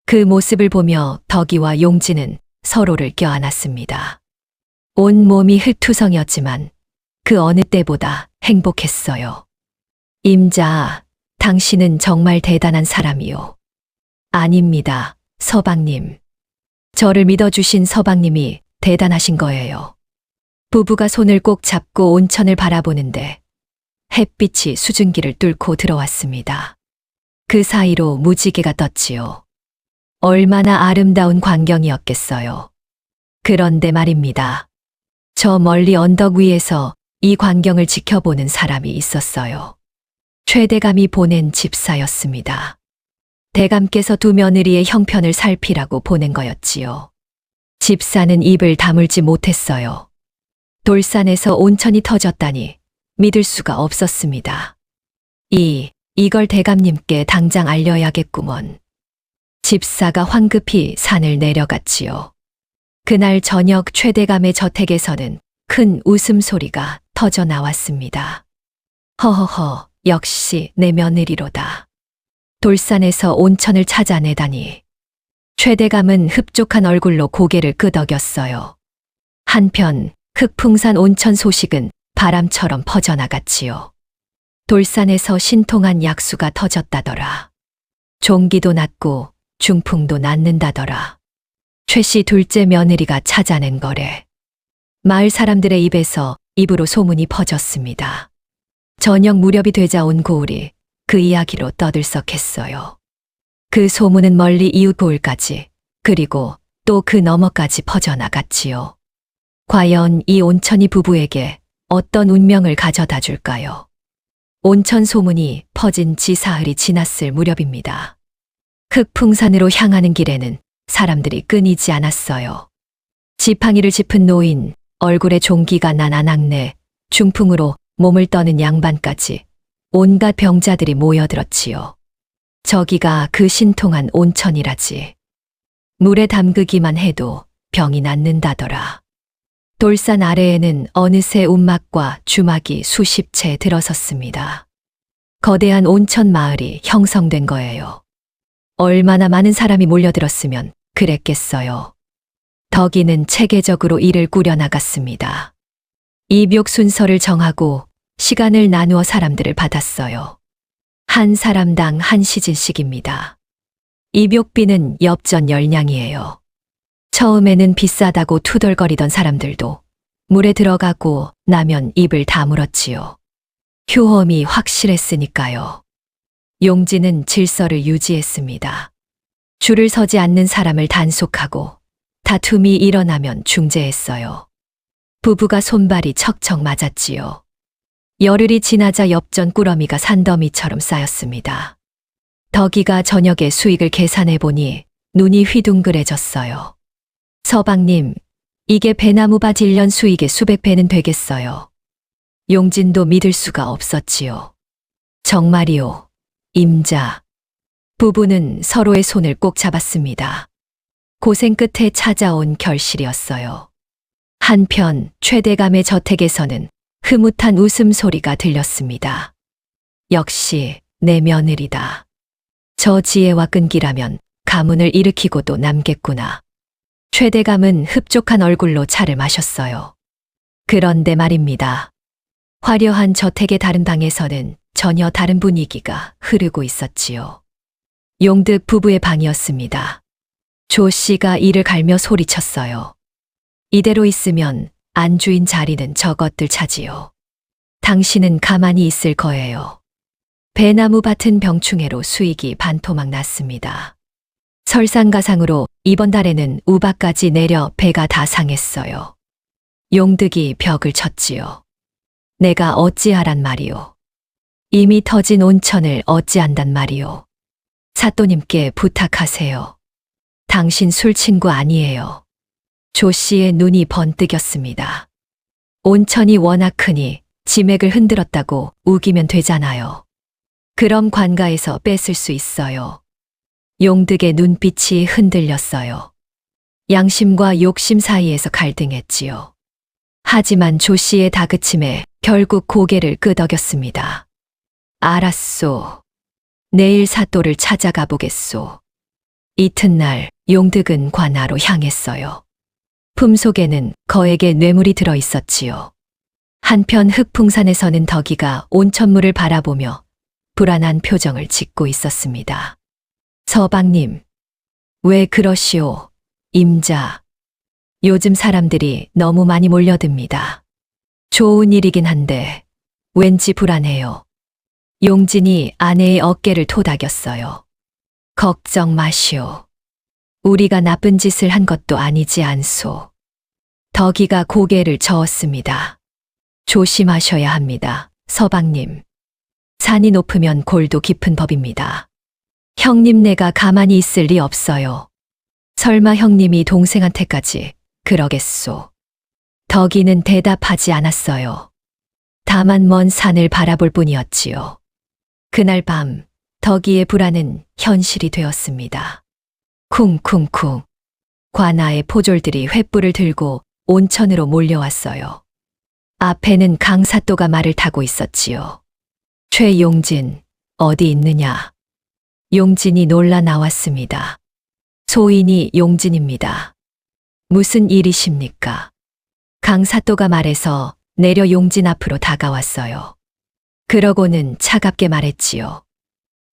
그 모습을 보며 덕이와 용진은 서로를 껴안았습니다. 온 몸이 흙투성이었지만 그 어느 때보다 행복했어요. 임자, 당신은 정말 대단한 사람이요. 아닙니다, 서방님. 저를 믿어주신 서방님이 대단하신 거예요. 부부가 손을 꼭 잡고 온천을 바라보는데 햇빛이 수증기를 뚫고 들어왔습니다. 그 사이로 무지개가 떴지요. 얼마나 아름다운 광경이었겠어요. 그런데 말입니다. 저 멀리 언덕 위에서 이 광경을 지켜보는 사람이 있었어요. 최대감이 보낸 집사였습니다. 대감께서 두 며느리의 형편을 살피라고 보낸 거였지요. 집사는 입을 다물지 못했어요. 돌산에서 온천이 터졌다니 믿을 수가 없었습니다. 이걸 대감님께 당장 알려야겠구먼. 집사가 황급히 산을 내려갔지요. 그날 저녁 최대감의 저택에서는 큰 웃음소리가 터져 나왔습니다. 허허허, 역시 내 며느리로다. 돌산에서 온천을 찾아내다니. 최대감은 흡족한 얼굴로 고개를 끄덕였어요. 한편 흑풍산 온천 소식은 바람처럼 퍼져나갔지요. 돌산에서 신통한 약수가 터졌다더라. 종기도 났고 중풍도 낫는다더라. 최 씨 둘째 며느리가 찾아낸 거래. 마을 사람들의 입에서 입으로 소문이 퍼졌습니다. 저녁 무렵이 되자 온 고을이 그 이야기로 떠들썩했어요. 그 소문은 멀리 이웃 고을까지, 그리고 또 그 너머까지 퍼져나갔지요. 과연 이 온천이 부부에게 어떤 운명을 가져다 줄까요? 온천 소문이 퍼진 지 사흘이 지났을 무렵입니다. 흑풍산으로 향하는 길에는 사람들이 끊이지 않았어요. 지팡이를 짚은 노인, 얼굴에 종기가 난 아낙네, 중풍으로 몸을 떠는 양반까지 온갖 병자들이 모여들었지요. 저기가 그 신통한 온천이라지. 물에 담그기만 해도 병이 낫는다더라. 돌산 아래에는 어느새 움막과 주막이 수십 채 들어섰습니다. 거대한 온천 마을이 형성된 거예요. 얼마나 많은 사람이 몰려들었으면 그랬겠어요. 덕이는 체계적으로 일을 꾸려나갔습니다. 입욕 순서를 정하고 시간을 나누어 사람들을 받았어요. 한 사람당 한 시즌씩입니다. 입욕비는 엽전 10냥이에요. 처음에는 비싸다고 투덜거리던 사람들도 물에 들어가고 나면 입을 다물었지요. 효험이 확실했으니까요. 용지는 질서를 유지했습니다. 줄을 서지 않는 사람을 단속하고 다툼이 일어나면 중재했어요. 부부가 손발이 척척 맞았지요. 열흘이 지나자 엽전 꾸러미가 산더미처럼 쌓였습니다. 덕이가 저녁에 수익을 계산해 보니 눈이 휘둥그레졌어요. 서방님, 이게 배나무밭 1년 수익의 수백 배는 되겠어요. 용진도 믿을 수가 없었지요. 정말이요, 임자. 부부는 서로의 손을 꼭 잡았습니다. 고생 끝에 찾아온 결실이었어요. 한편 최대감의 저택에서는 흐뭇한 웃음소리가 들렸습니다. 역시 내 며느리다. 저 지혜와 끈기라면 가문을 일으키고도 남겠구나. 최대감은 흡족한 얼굴로 차를 마셨어요. 그런데 말입니다. 화려한 저택의 다른 방에서는 전혀 다른 분위기가 흐르고 있었지요. 용득 부부의 방이었습니다. 조 씨가 이를 갈며 소리쳤어요. 이대로 있으면 안주인 자리는 저것들 차지요. 당신은 가만히 있을 거예요. 배나무 밭은 병충해로 수익이 반토막 났습니다. 설상가상으로 이번 달에는 우박까지 내려 배가 다 상했어요. 용득이 벽을 쳤지요. 내가 어찌하란 말이오. 이미 터진 온천을 어찌한단 말이오. 사또님께 부탁하세요. 당신 술친구 아니에요. 조 씨의 눈이 번뜩였습니다. 온천이 워낙 크니 지맥을 흔들었다고 우기면 되잖아요. 그럼 관가에서 뺏을 수 있어요. 용득의 눈빛이 흔들렸어요. 양심과 욕심 사이에서 갈등했지요. 하지만 조 씨의 다그침에 결국 고개를 끄덕였습니다. 알았소. 내일 사또를 찾아가 보겠소. 이튿날 용득은 관아로 향했어요. 품속에는 거액의 뇌물이 들어 있었지요. 한편 흑풍산에서는 덕이가 온천물을 바라보며 불안한 표정을 짓고 있었습니다. 서방님, 왜 그러시오, 임자. 요즘 사람들이 너무 많이 몰려듭니다. 좋은 일이긴 한데 왠지 불안해요. 용진이 아내의 어깨를 토닥였어요. 걱정 마시오. 우리가 나쁜 짓을 한 것도 아니지 않소. 덕이가 고개를 저었습니다. 조심하셔야 합니다, 서방님. 산이 높으면 골도 깊은 법입니다. 형님네가 가만히 있을 리 없어요. 설마 형님이 동생한테까지 그러겠소. 덕이는 대답하지 않았어요. 다만 먼 산을 바라볼 뿐이었지요. 그날 밤 덕이의 불안은 현실이 되었습니다. 쿵쿵쿵. 관아의 포졸들이 횃불을 들고 온천으로 몰려왔어요. 앞에는 강사또가 말을 타고 있었지요. 최용진, 어디 있느냐? 용진이 놀라 나왔습니다. 소인이 용진입니다. 무슨 일이십니까? 강사또가 말해서 내려 용진 앞으로 다가왔어요. 그러고는 차갑게 말했지요.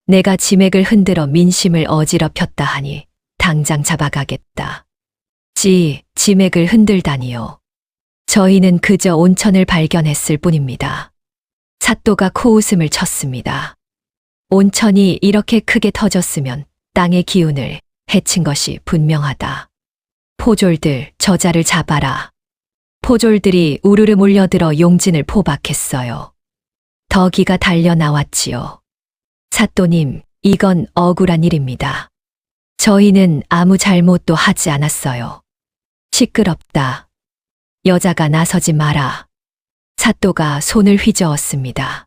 내가 지맥을 흔들어 민심을 어지럽혔다 하니 당장 잡아가겠다. 지맥을 흔들다니요. 저희는 그저 온천을 발견했을 뿐입니다. 사또가 코웃음을 쳤습니다. 온천이 이렇게 크게 터졌으면 땅의 기운을 해친 것이 분명하다. 포졸들, 저자를 잡아라. 포졸들이 우르르 몰려들어 용진을 포박했어요. 덕이가 달려 나왔지요. 사또님, 이건 억울한 일입니다. 저희는 아무 잘못도 하지 않았어요. 시끄럽다. 여자가 나서지 마라. 사또가 손을 휘저었습니다.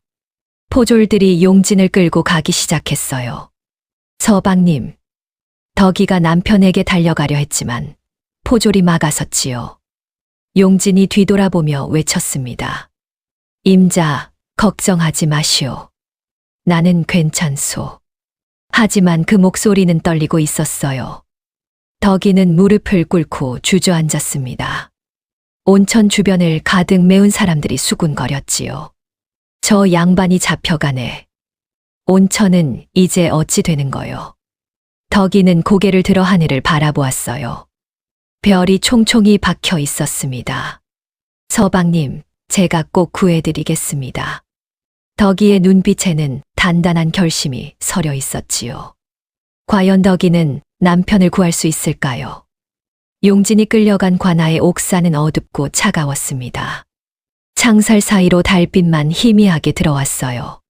포졸들이 용진을 끌고 가기 시작했어요. 서방님, 덕이가 남편에게 달려가려 했지만 포졸이 막아섰지요. 용진이 뒤돌아보며 외쳤습니다. 임자, 걱정하지 마시오. 나는 괜찮소. 하지만 그 목소리는 떨리고 있었어요. 덕이는 무릎을 꿇고 주저앉았습니다. 온천 주변을 가득 메운 사람들이 수군거렸지요. 저 양반이 잡혀가네. 온천은 이제 어찌 되는 거요? 덕이는 고개를 들어 하늘을 바라보았어요. 별이 총총히 박혀 있었습니다. 서방님, 제가 꼭 구해드리겠습니다. 덕이의 눈빛에는 단단한 결심이 서려 있었지요. 과연 덕이는 남편을 구할 수 있을까요? 용진이 끌려간 관아의 옥사는 어둡고 차가웠습니다. 창살 사이로 달빛만 희미하게 들어왔어요.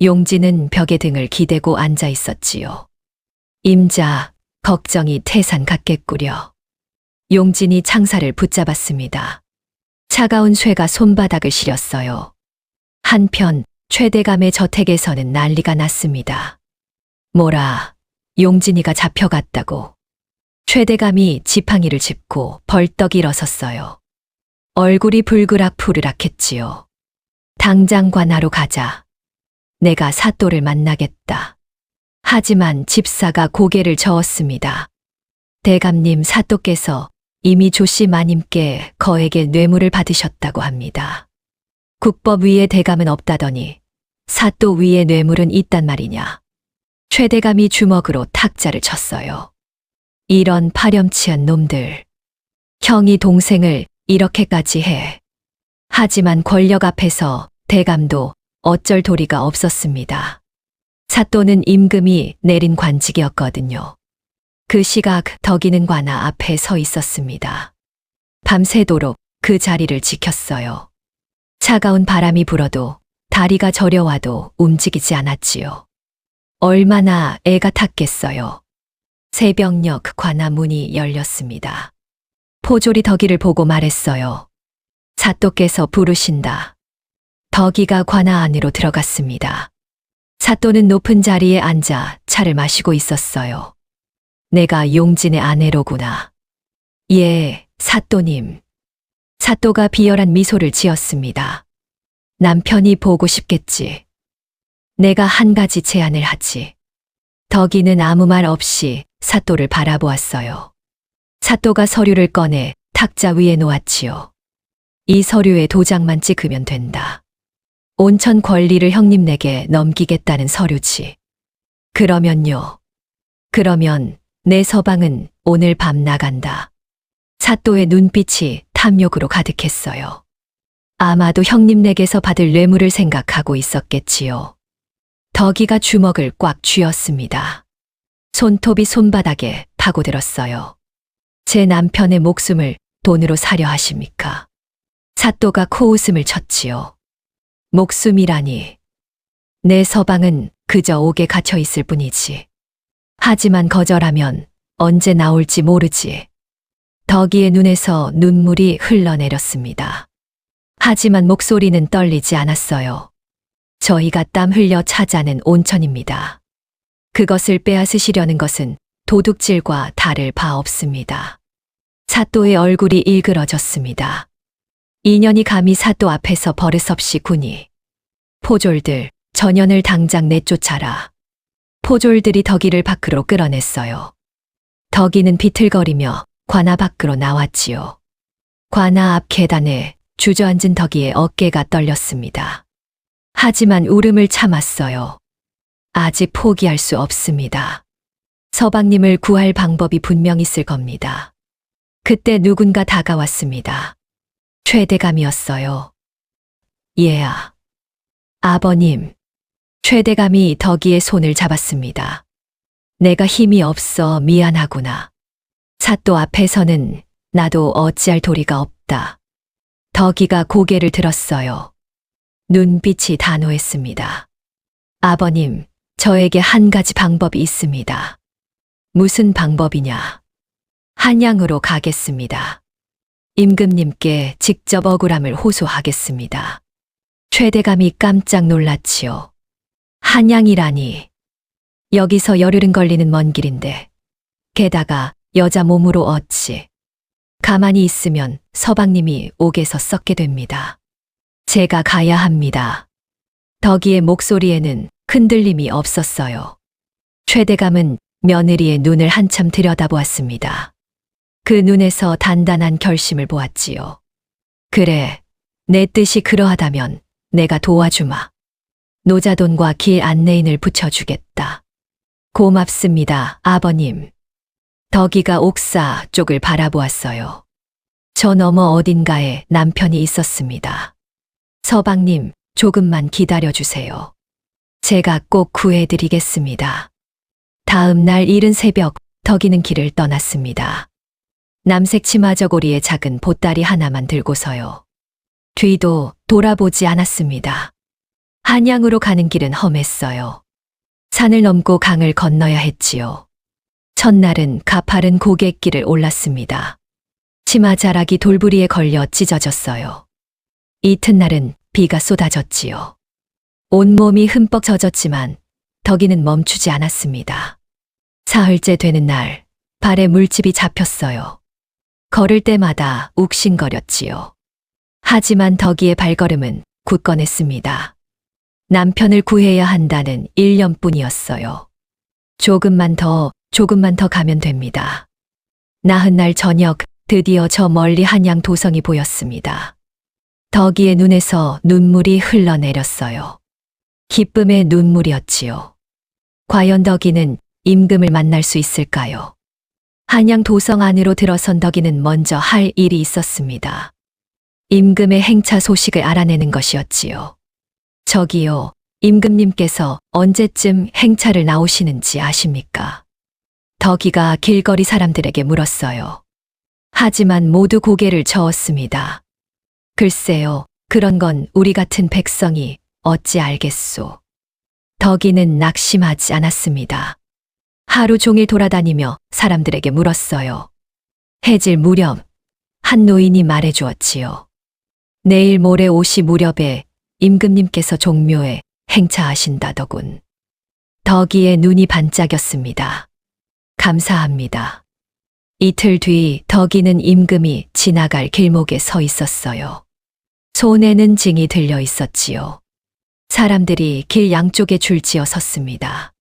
용진은 벽에 등을 기대고 앉아 있었지요. 임자, 걱정이 태산 같겠구려. 용진이 창살을 붙잡았습니다. 차가운 쇠가 손바닥을 시렸어요. 한편 최대감의 저택에서는 난리가 났습니다. 뭐라, 용진이가 잡혀갔다고. 최대감이 지팡이를 짚고 벌떡 일어섰어요. 얼굴이 불그락푸르락했지요. 당장 관하로 가자. 내가 사또를 만나겠다. 하지만 집사가 고개를 저었습니다. 대감님, 사또께서 이미 조씨 마님께 거액의 뇌물을 받으셨다고 합니다. 국법 위에 대감은 없다더니 사또 위에 뇌물은 있단 말이냐. 최대감이 주먹으로 탁자를 쳤어요. 이런 파렴치한 놈들. 형이 동생을 이렇게까지 해. 하지만 권력 앞에서 대감도 어쩔 도리가 없었습니다. 사또는 임금이 내린 관직이었거든요. 그 시각 덕이는 관아 앞에 서 있었습니다. 밤새도록 그 자리를 지켰어요. 차가운 바람이 불어도 다리가 저려와도 움직이지 않았지요. 얼마나 애가 탔겠어요. 새벽녘 관아 문이 열렸습니다. 포졸이 덕이를 보고 말했어요. 사또께서 부르신다. 덕이가 관아 안으로 들어갔습니다. 사또는 높은 자리에 앉아 차를 마시고 있었어요. 내가 용진의 아내로구나. 예, 사또님. 사또가 비열한 미소를 지었습니다. 남편이 보고 싶겠지. 내가 한 가지 제안을 하지. 덕이는 아무 말 없이 사또를 바라보았어요. 사또가 서류를 꺼내 탁자 위에 놓았지요. 이 서류에 도장만 찍으면 된다. 온천 권리를 형님네게 넘기겠다는 서류지. 그러면요. 그러면 내 서방은 오늘 밤 나간다. 사또의 눈빛이 탐욕으로 가득했어요. 아마도 형님네게서 받을 뇌물을 생각하고 있었겠지요. 덕이가 주먹을 꽉 쥐었습니다. 손톱이 손바닥에 파고들었어요. 제 남편의 목숨을 돈으로 사려 하십니까? 사또가 코웃음을 쳤지요. 목숨이라니. 내 서방은 그저 옥에 갇혀 있을 뿐이지. 하지만 거절하면 언제 나올지 모르지. 덕이의 눈에서 눈물이 흘러내렸습니다. 하지만 목소리는 떨리지 않았어요. 저희가 땀 흘려 찾아낸 온천입니다. 그것을 빼앗으시려는 것은 도둑질과 다를 바 없습니다. 사또의 얼굴이 일그러졌습니다. 인연이 감히 사또 앞에서 버릇없이 구니. 포졸들, 전연을 당장 내쫓아라. 포졸들이 덕이를 밖으로 끌어냈어요. 덕이는 비틀거리며 관아 밖으로 나왔지요. 관아 앞 계단에 주저앉은 덕이의 어깨가 떨렸습니다. 하지만 울음을 참았어요. 아직 포기할 수 없습니다. 서방님을 구할 방법이 분명 있을 겁니다. 그때 누군가 다가왔습니다. 최대감이었어요. 얘야. 아버님. 최대감이 덕이의 손을 잡았습니다. 내가 힘이 없어 미안하구나. 사또 앞에서는 나도 어찌할 도리가 없다. 덕이가 고개를 들었어요. 눈빛이 단호했습니다. 아버님, 저에게 한 가지 방법이 있습니다. 무슨 방법이냐? 한양으로 가겠습니다. 임금님께 직접 억울함을 호소하겠습니다. 최대감이 깜짝 놀랐지요. 한양이라니. 여기서 열흘은 걸리는 먼 길인데. 게다가 여자 몸으로 어찌. 가만히 있으면 서방님이 옥에서 썩게 됩니다. 제가 가야 합니다. 덕이의 목소리에는 흔들림이 없었어요. 최대감은 며느리의 눈을 한참 들여다보았습니다. 그 눈에서 단단한 결심을 보았지요. 그래, 내 뜻이 그러하다면 내가 도와주마. 노자돈과 길 안내인을 붙여주겠다. 고맙습니다, 아버님. 덕이가 옥사 쪽을 바라보았어요. 저 너머 어딘가에 남편이 있었습니다. 서방님, 조금만 기다려주세요. 제가 꼭 구해드리겠습니다. 다음 날 이른 새벽, 덕이는 길을 떠났습니다. 남색 치마 저고리에 작은 보따리 하나만 들고서요. 뒤도 돌아보지 않았습니다. 한양으로 가는 길은 험했어요. 산을 넘고 강을 건너야 했지요. 첫날은 가파른 고갯길을 올랐습니다. 치마 자락이 돌부리에 걸려 찢어졌어요. 이튿날은 비가 쏟아졌지요. 온몸이 흠뻑 젖었지만 덕이는 멈추지 않았습니다. 사흘째 되는 날, 발에 물집이 잡혔어요. 걸을 때마다 욱신거렸지요. 하지만 덕이의 발걸음은 굳건했습니다. 남편을 구해야 한다는 일념뿐이었어요. 조금만 더 가면 됩니다. 나흔 날 저녁, 드디어 저 멀리 한양 도성이 보였습니다. 덕이의 눈에서 눈물이 흘러내렸어요. 기쁨의 눈물이었지요. 과연 덕이는 임금을 만날 수 있을까요? 한양 도성 안으로 들어선 덕이는 먼저 할 일이 있었습니다. 임금의 행차 소식을 알아내는 것이었지요. 저기요, 임금님께서 언제쯤 행차를 나오시는지 아십니까? 덕이가 길거리 사람들에게 물었어요. 하지만 모두 고개를 저었습니다. 글쎄요, 그런 건 우리 같은 백성이 어찌 알겠소. 덕이는 낙심하지 않았습니다. 하루 종일 돌아다니며 사람들에게 물었어요. 해질 무렵 한 노인이 말해주었지요. 내일 모레 오시 무렵에 임금님께서 종묘에 행차하신다더군. 덕이의 눈이 반짝였습니다. 감사합니다. 이틀 뒤 덕이는 임금이 지나갈 길목에 서 있었어요. 손에는 징이 들려 있었지요. 사람들이 길 양쪽에 줄지어 섰습니다.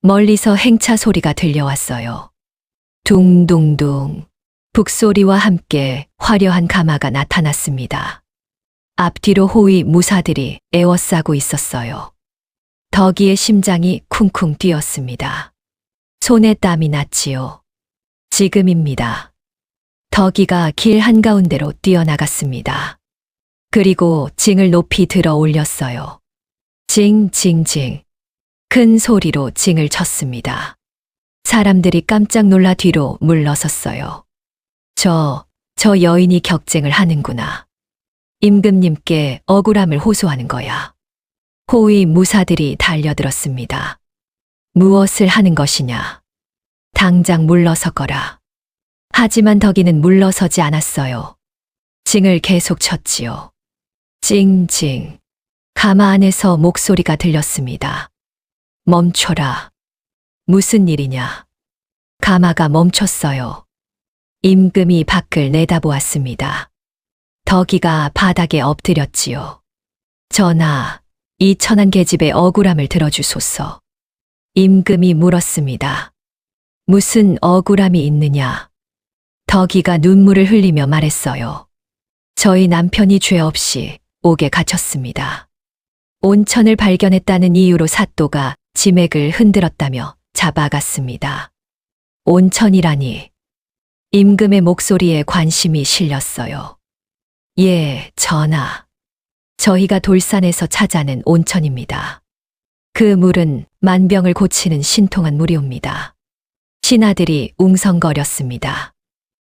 멀리서 행차 소리가 들려왔어요. 둥둥둥. 북소리와 함께 화려한 가마가 나타났습니다. 앞뒤로 호위 무사들이 에워싸고 있었어요. 덕이의 심장이 쿵쿵 뛰었습니다. 손에 땀이 났지요. 지금입니다. 덕이가 길 한가운데로 뛰어나갔습니다. 그리고 징을 높이 들어 올렸어요. 징징징. 큰 소리로 징을 쳤습니다. 사람들이 깜짝 놀라 뒤로 물러섰어요. 저 여인이 격쟁을 하는구나. 임금님께 억울함을 호소하는 거야. 호위 무사들이 달려들었습니다. 무엇을 하는 것이냐? 당장 물러서거라. 하지만 덕이는 물러서지 않았어요. 징을 계속 쳤지요. 징징. 가마 안에서 목소리가 들렸습니다. 멈춰라. 무슨 일이냐? 가마가 멈췄어요. 임금이 밖을 내다보았습니다. 덕이가 바닥에 엎드렸지요. 전하, 이 천한 계집의 억울함을 들어주소서. 임금이 물었습니다. 무슨 억울함이 있느냐? 덕이가 눈물을 흘리며 말했어요. 저희 남편이 죄 없이 옥에 갇혔습니다. 온천을 발견했다는 이유로 사또가 지맥을 흔들었다며 잡아갔습니다. 온천이라니. 임금의 목소리에 관심이 실렸어요. 예, 전하. 저희가 돌산에서 찾아낸 온천입니다. 그 물은 만병을 고치는 신통한 물이옵니다. 신하들이 웅성거렸습니다.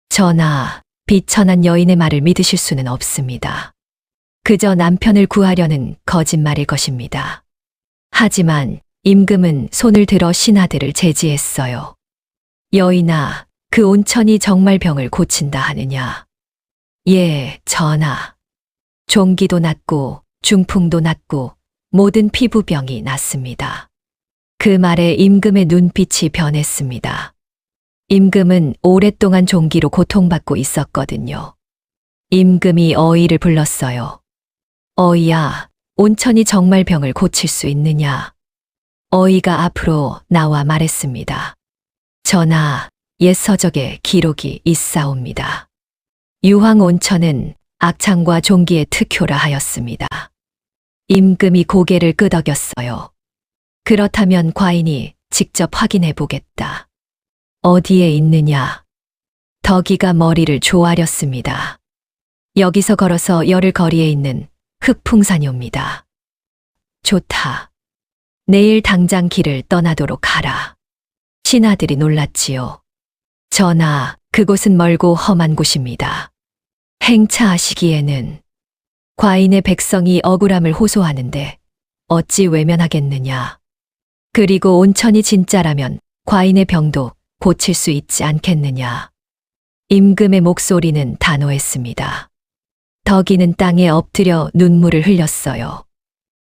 전하, 비천한 여인의 말을 믿으실 수는 없습니다. 그저 남편을 구하려는 거짓말일 것입니다. 하지만 임금은 손을 들어 신하들을 제지했어요. 여인아, 그 온천이 정말 병을 고친다 하느냐? 예, 전하. 종기도 낫고 중풍도 낫고 모든 피부병이 낫습니다. 그 말에 임금의 눈빛이 변했습니다. 임금은 오랫동안 종기로 고통받고 있었거든요. 임금이 어이를 불렀어요. 어이야, 온천이 정말 병을 고칠 수 있느냐? 어이가 앞으로 나와 말했습니다. 전하, 옛 서적에 기록이 있사옵니다. 유황 온천은 악창과 종기의 특효라 하였습니다. 임금이 고개를 끄덕였어요. 그렇다면 과인이 직접 확인해 보겠다. 어디에 있느냐? 덕이가 머리를 조아렸습니다. 여기서 걸어서 열흘 거리에 있는 흑풍산이옵니다. 좋다. 내일 당장 길을 떠나도록 하라. 신하들이 놀랐지요. 전하, 그곳은 멀고 험한 곳입니다. 행차하시기에는 과인의 백성이 억울함을 호소하는데 어찌 외면하겠느냐. 그리고 온천이 진짜라면 과인의 병도 고칠 수 있지 않겠느냐. 임금의 목소리는 단호했습니다. 덕이는 땅에 엎드려 눈물을 흘렸어요.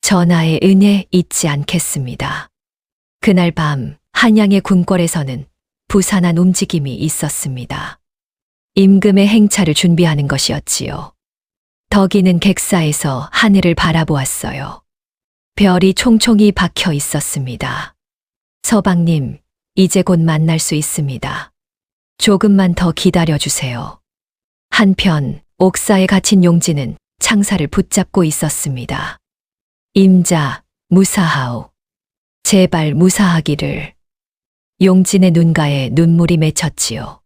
전하의 은혜 잊지 않겠습니다. 그날 밤 한양의 궁궐에서는 부산한 움직임이 있었습니다. 임금의 행차를 준비하는 것이었지요. 덕이는 객사에서 하늘을 바라보았어요. 별이 총총히 박혀 있었습니다. 서방님, 이제 곧 만날 수 있습니다. 조금만 더 기다려주세요. 한편 옥사에 갇힌 용진은 창사를 붙잡고 있었습니다. 임자, 무사하오. 제발 무사하기를. 용진의 눈가에 눈물이 맺혔지요.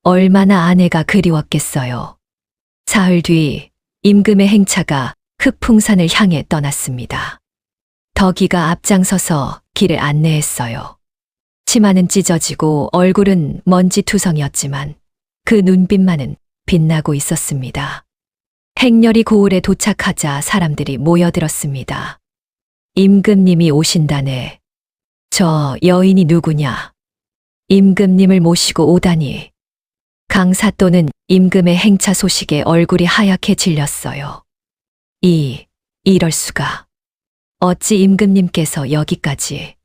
얼마나 아내가 그리웠겠어요. 사흘 뒤 임금의 행차가 흑풍산을 향해 떠났습니다. 덕이가 앞장서서 길을 안내했어요. 치마는 찢어지고 얼굴은 먼지투성이었지만 그 눈빛만은 빛나고 있었습니다. 행렬이 고을에 도착하자 사람들이 모여들었습니다. 임금님이 오신다네. 저 여인이 누구냐? 임금님을 모시고 오다니. 강사또는 임금의 행차 소식에 얼굴이 하얗게 질렸어요. 이럴 수가. 어찌 임금님께서 여기까지.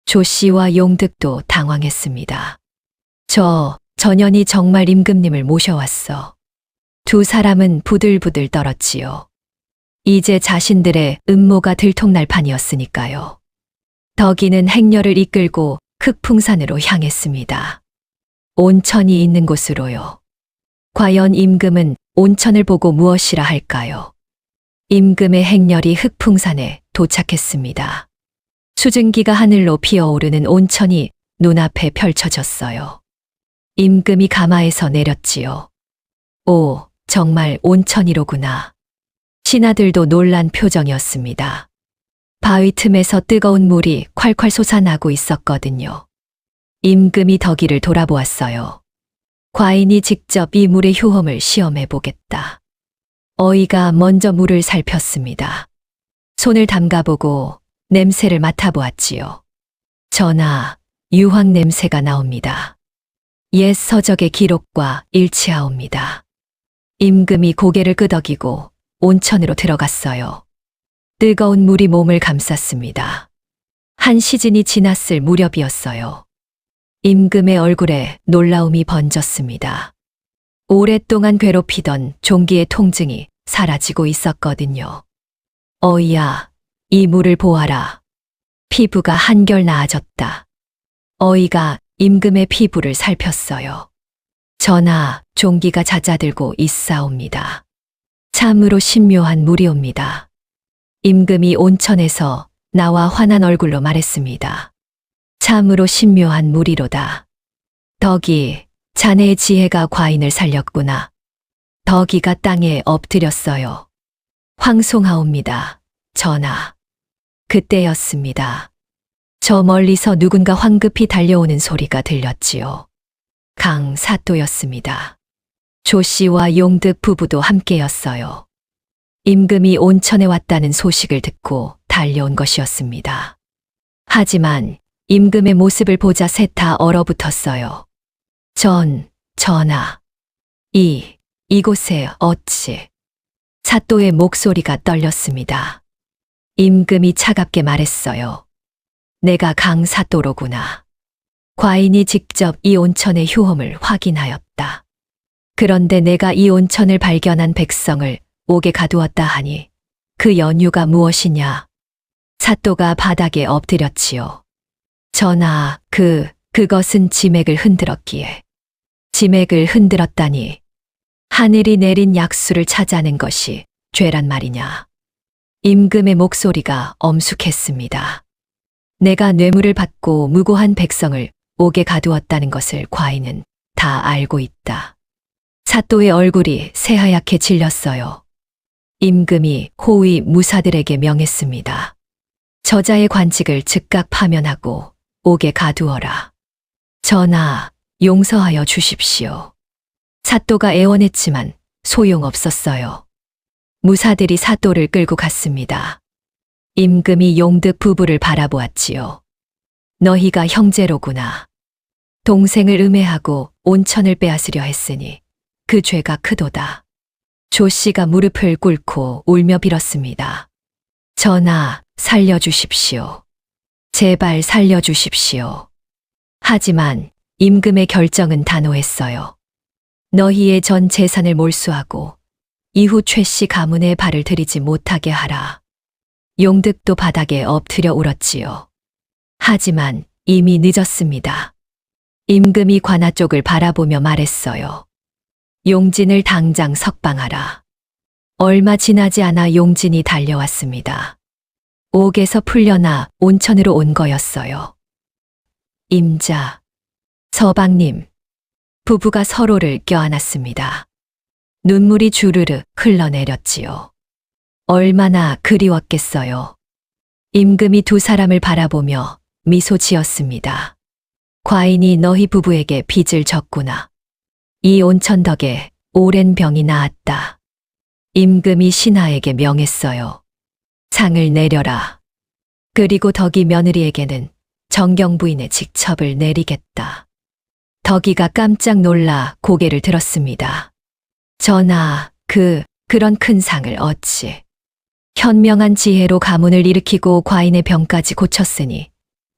조씨와 용득도 당황했습니다. 저 전현이 정말 임금님을 모셔왔어. 두 사람은 부들부들 떨었지요. 이제 자신들의 음모가 들통날 판이었으니까요. 덕이는 행렬을 이끌고 흑풍산으로 향했습니다. 온천이 있는 곳으로요. 과연 임금은 온천을 보고 무엇이라 할까요? 임금의 행렬이 흑풍산에 도착했습니다. 수증기가 하늘로 피어오르는 온천이 눈앞에 펼쳐졌어요. 임금이 가마에서 내렸지요. 오, 정말 온천이로구나. 신하들도 놀란 표정이었습니다. 바위 틈에서 뜨거운 물이 콸콸 솟아나고 있었거든요. 임금이 덕이를 돌아보았어요. 과인이 직접 이 물의 효험을 시험해 보겠다. 어이가 먼저 물을 살폈습니다. 손을 담가보고 냄새를 맡아보았지요. 전하, 유황 냄새가 나옵니다. 옛 서적의 기록과 일치하옵니다. 임금이 고개를 끄덕이고 온천으로 들어갔어요. 뜨거운 물이 몸을 감쌌습니다. 한 시즌이 지났을 무렵이었어요. 임금의 얼굴에 놀라움이 번졌습니다. 오랫동안 괴롭히던 종기의 통증이 사라지고 있었거든요. 어이야, 이 물을 보아라. 피부가 한결 나아졌다. 어이가 임금의 피부를 살폈어요. 전하, 종기가 잦아들고 있사옵니다. 참으로 신묘한 물이옵니다. 임금이 온천에서 나와 환한 얼굴로 말했습니다. 참으로 신묘한 물이로다. 덕이, 자네의 지혜가 과인을 살렸구나. 덕이가 땅에 엎드렸어요. 황송하옵니다. 전하. 그때였습니다. 저 멀리서 누군가 황급히 달려오는 소리가 들렸지요. 강사또였습니다. 조씨와 용득 부부도 함께였어요. 임금이 온천에 왔다는 소식을 듣고 달려온 것이었습니다. 하지만 임금의 모습을 보자 셋 다 얼어붙었어요. 전하. 이곳에 어찌. 사또의 목소리가 떨렸습니다. 임금이 차갑게 말했어요. 내가 강사또로구나. 과인이 직접 이 온천의 효험을 확인하였다. 그런데 내가 이 온천을 발견한 백성을 옥에 가두었다 하니 그 연유가 무엇이냐? 사또가 바닥에 엎드렸지요. 전하, 그것은 지맥을 흔들었기에. 지맥을 흔들었다니. 하늘이 내린 약수를 찾아낸 것이 죄란 말이냐. 임금의 목소리가 엄숙했습니다. 내가 뇌물을 받고 무고한 백성을 옥에 가두었다는 것을 과인은 다 알고 있다. 사또의 얼굴이 새하얗게 질렸어요. 임금이 호위 무사들에게 명했습니다. 저자의 관직을 즉각 파면하고 옥에 가두어라. 전하, 용서하여 주십시오. 사또가 애원했지만 소용없었어요. 무사들이 사또를 끌고 갔습니다. 임금이 용득 부부를 바라보았지요. 너희가 형제로구나. 동생을 음해하고 온천을 빼앗으려 했으니 그 죄가 크도다. 조씨가 무릎을 꿇고 울며 빌었습니다. 전하, 살려주십시오. 제발 살려주십시오. 하지만 임금의 결정은 단호했어요. 너희의 전 재산을 몰수하고 이후 최씨 가문에 발을 들이지 못하게 하라. 용득도 바닥에 엎드려 울었지요. 하지만 이미 늦었습니다. 임금이 관아 쪽을 바라보며 말했어요. 용진을 당장 석방하라. 얼마 지나지 않아 용진이 달려왔습니다. 옥에서 풀려나 온천으로 온 거였어요. 임자, 서방님, 부부가 서로를 껴안았습니다. 눈물이 주르르 흘러내렸지요. 얼마나 그리웠겠어요. 임금이 두 사람을 바라보며 미소 지었습니다. 과인이 너희 부부에게 빚을 졌구나. 이 온천 덕에 오랜 병이 나았다. 임금이 신하에게 명했어요. 상을 내려라. 그리고 덕이 며느리에게는 정경 부인의 직첩을 내리겠다. 덕이가 깜짝 놀라 고개를 들었습니다. 전하, 그런 큰 상을 어찌. 현명한 지혜로 가문을 일으키고 과인의 병까지 고쳤으니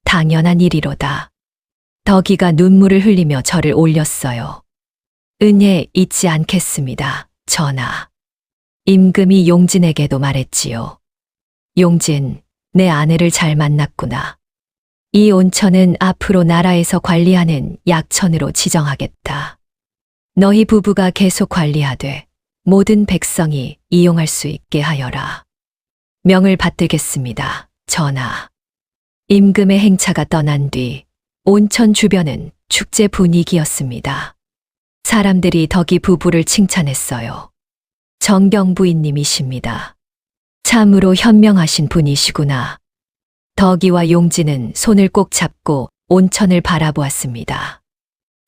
당연한 일이로다. 덕이가 눈물을 흘리며 절을 올렸어요. 은혜 잊지 않겠습니다, 전하. 임금이 용진에게도 말했지요. 용진, 내 아내를 잘 만났구나. 이 온천은 앞으로 나라에서 관리하는 약천으로 지정하겠다. 너희 부부가 계속 관리하되 모든 백성이 이용할 수 있게 하여라. 명을 받들겠습니다, 전하. 임금의 행차가 떠난 뒤 온천 주변은 축제 분위기였습니다. 사람들이 덕이 부부를 칭찬했어요. 정경 부인님이십니다. 참으로 현명하신 분이시구나. 덕이와 용진은 손을 꼭 잡고 온천을 바라보았습니다.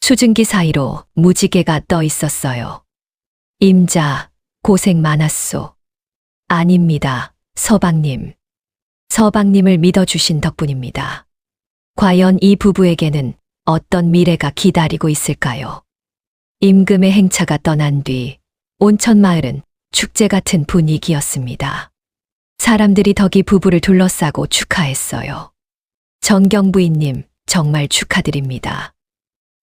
수증기 사이로 무지개가 떠 있었어요. 임자, 고생 많았소. 아닙니다, 서방님. 서방님을 믿어주신 덕분입니다. 과연 이 부부에게는 어떤 미래가 기다리고 있을까요? 임금의 행차가 떠난 뒤 온천 마을은 축제 같은 분위기였습니다. 사람들이 덕이 부부를 둘러싸고 축하했어요. 정경 부인님, 정말 축하드립니다.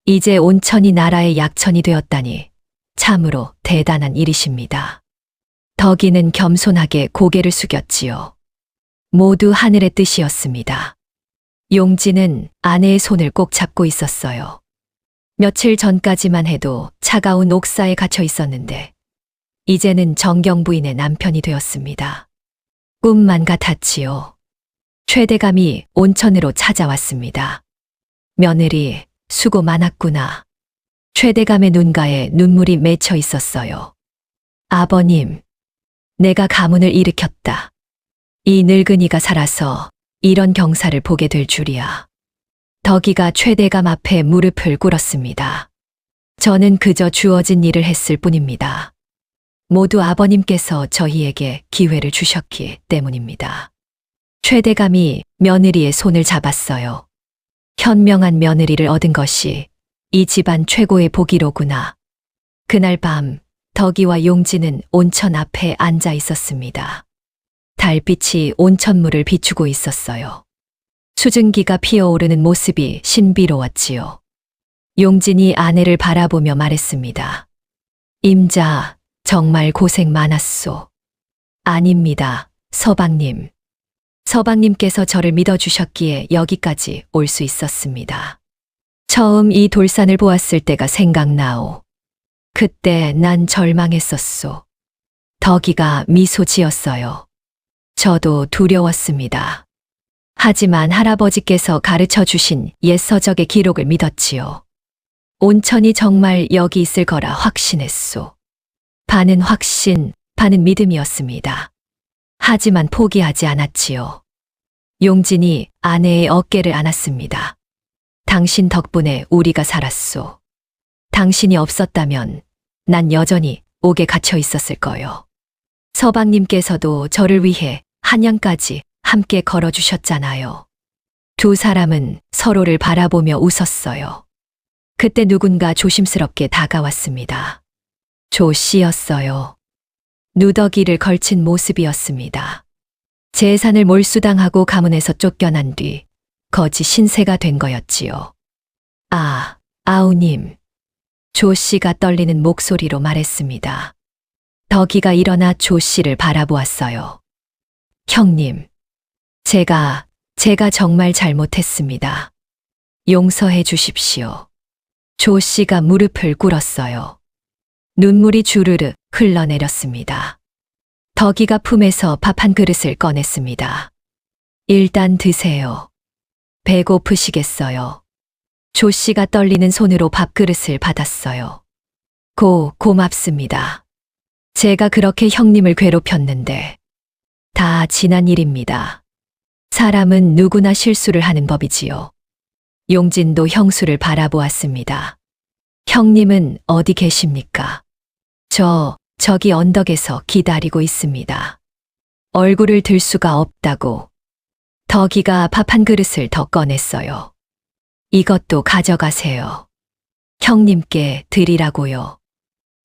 이제 온천이 나라의 약천이 되었다니 참으로 대단한 일이십니다. 덕이는 겸손하게 고개를 숙였지요. 모두 하늘의 뜻이었습니다. 용진은 아내의 손을 꼭 잡고 있었어요. 며칠 전까지만 해도 차가운 옥사에 갇혀 있었는데 이제는 정경 부인의 남편이 되었습니다. 꿈만 같았지요. 최대감이 온천으로 찾아왔습니다. 며느리, 수고 많았구나. 최대감의 눈가에 눈물이 맺혀 있었어요. 아버님, 내가 가문을 일으켰다. 이 늙은이가 살아서 이런 경사를 보게 될 줄이야. 덕이가 최대감 앞에 무릎을 꿇었습니다. 저는 그저 주어진 일을 했을 뿐입니다. 모두 아버님께서 저희에게 기회를 주셨기 때문입니다. 최대감이 며느리의 손을 잡았어요. 현명한 며느리를 얻은 것이 이 집안 최고의 복이로구나. 그날 밤 덕이와 용진은 온천 앞에 앉아 있었습니다. 달빛이 온천물을 비추고 있었어요. 수증기가 피어오르는 모습이 신비로웠지요. 용진이 아내를 바라보며 말했습니다. 임자, 정말 고생 많았소. 아닙니다, 서방님. 서방님께서 저를 믿어주셨기에 여기까지 올 수 있었습니다. 처음 이 돌산을 보았을 때가 생각나오. 그때 난 절망했었소. 덕이가 미소 지었어요. 저도 두려웠습니다. 하지만 할아버지께서 가르쳐 주신 옛 서적의 기록을 믿었지요. 온천이 정말 여기 있을 거라 확신했소. 반은 확신, 반은 믿음이었습니다. 하지만 포기하지 않았지요. 용진이 아내의 어깨를 안았습니다. 당신 덕분에 우리가 살았소. 당신이 없었다면 난 여전히 옥에 갇혀 있었을 거요. 서방님께서도 저를 위해 한양까지 함께 걸어주셨잖아요. 두 사람은 서로를 바라보며 웃었어요. 그때 누군가 조심스럽게 다가왔습니다. 조 씨였어요. 누더기를 걸친 모습이었습니다. 재산을 몰수당하고 가문에서 쫓겨난 뒤 거지 신세가 된 거였지요. 아, 아우님. 조 씨가 떨리는 목소리로 말했습니다. 덕이가 일어나 조 씨를 바라보았어요. 형님, 제가 정말 잘못했습니다. 용서해 주십시오. 조 씨가 무릎을 꿇었어요. 눈물이 주르르 흘러내렸습니다. 덕이가 품에서 밥 한 그릇을 꺼냈습니다. 일단 드세요. 배고프시겠어요. 조 씨가 떨리는 손으로 밥그릇을 받았어요. 고맙습니다. 제가 그렇게 형님을 괴롭혔는데 다 지난 일입니다. 사람은 누구나 실수를 하는 법이지요. 용진도 형수를 바라보았습니다. 형님은 어디 계십니까? 저기 언덕에서 기다리고 있습니다. 얼굴을 들 수가 없다고. 덕이가 밥 한 그릇을 더 꺼냈어요. 이것도 가져가세요. 형님께 드리라고요.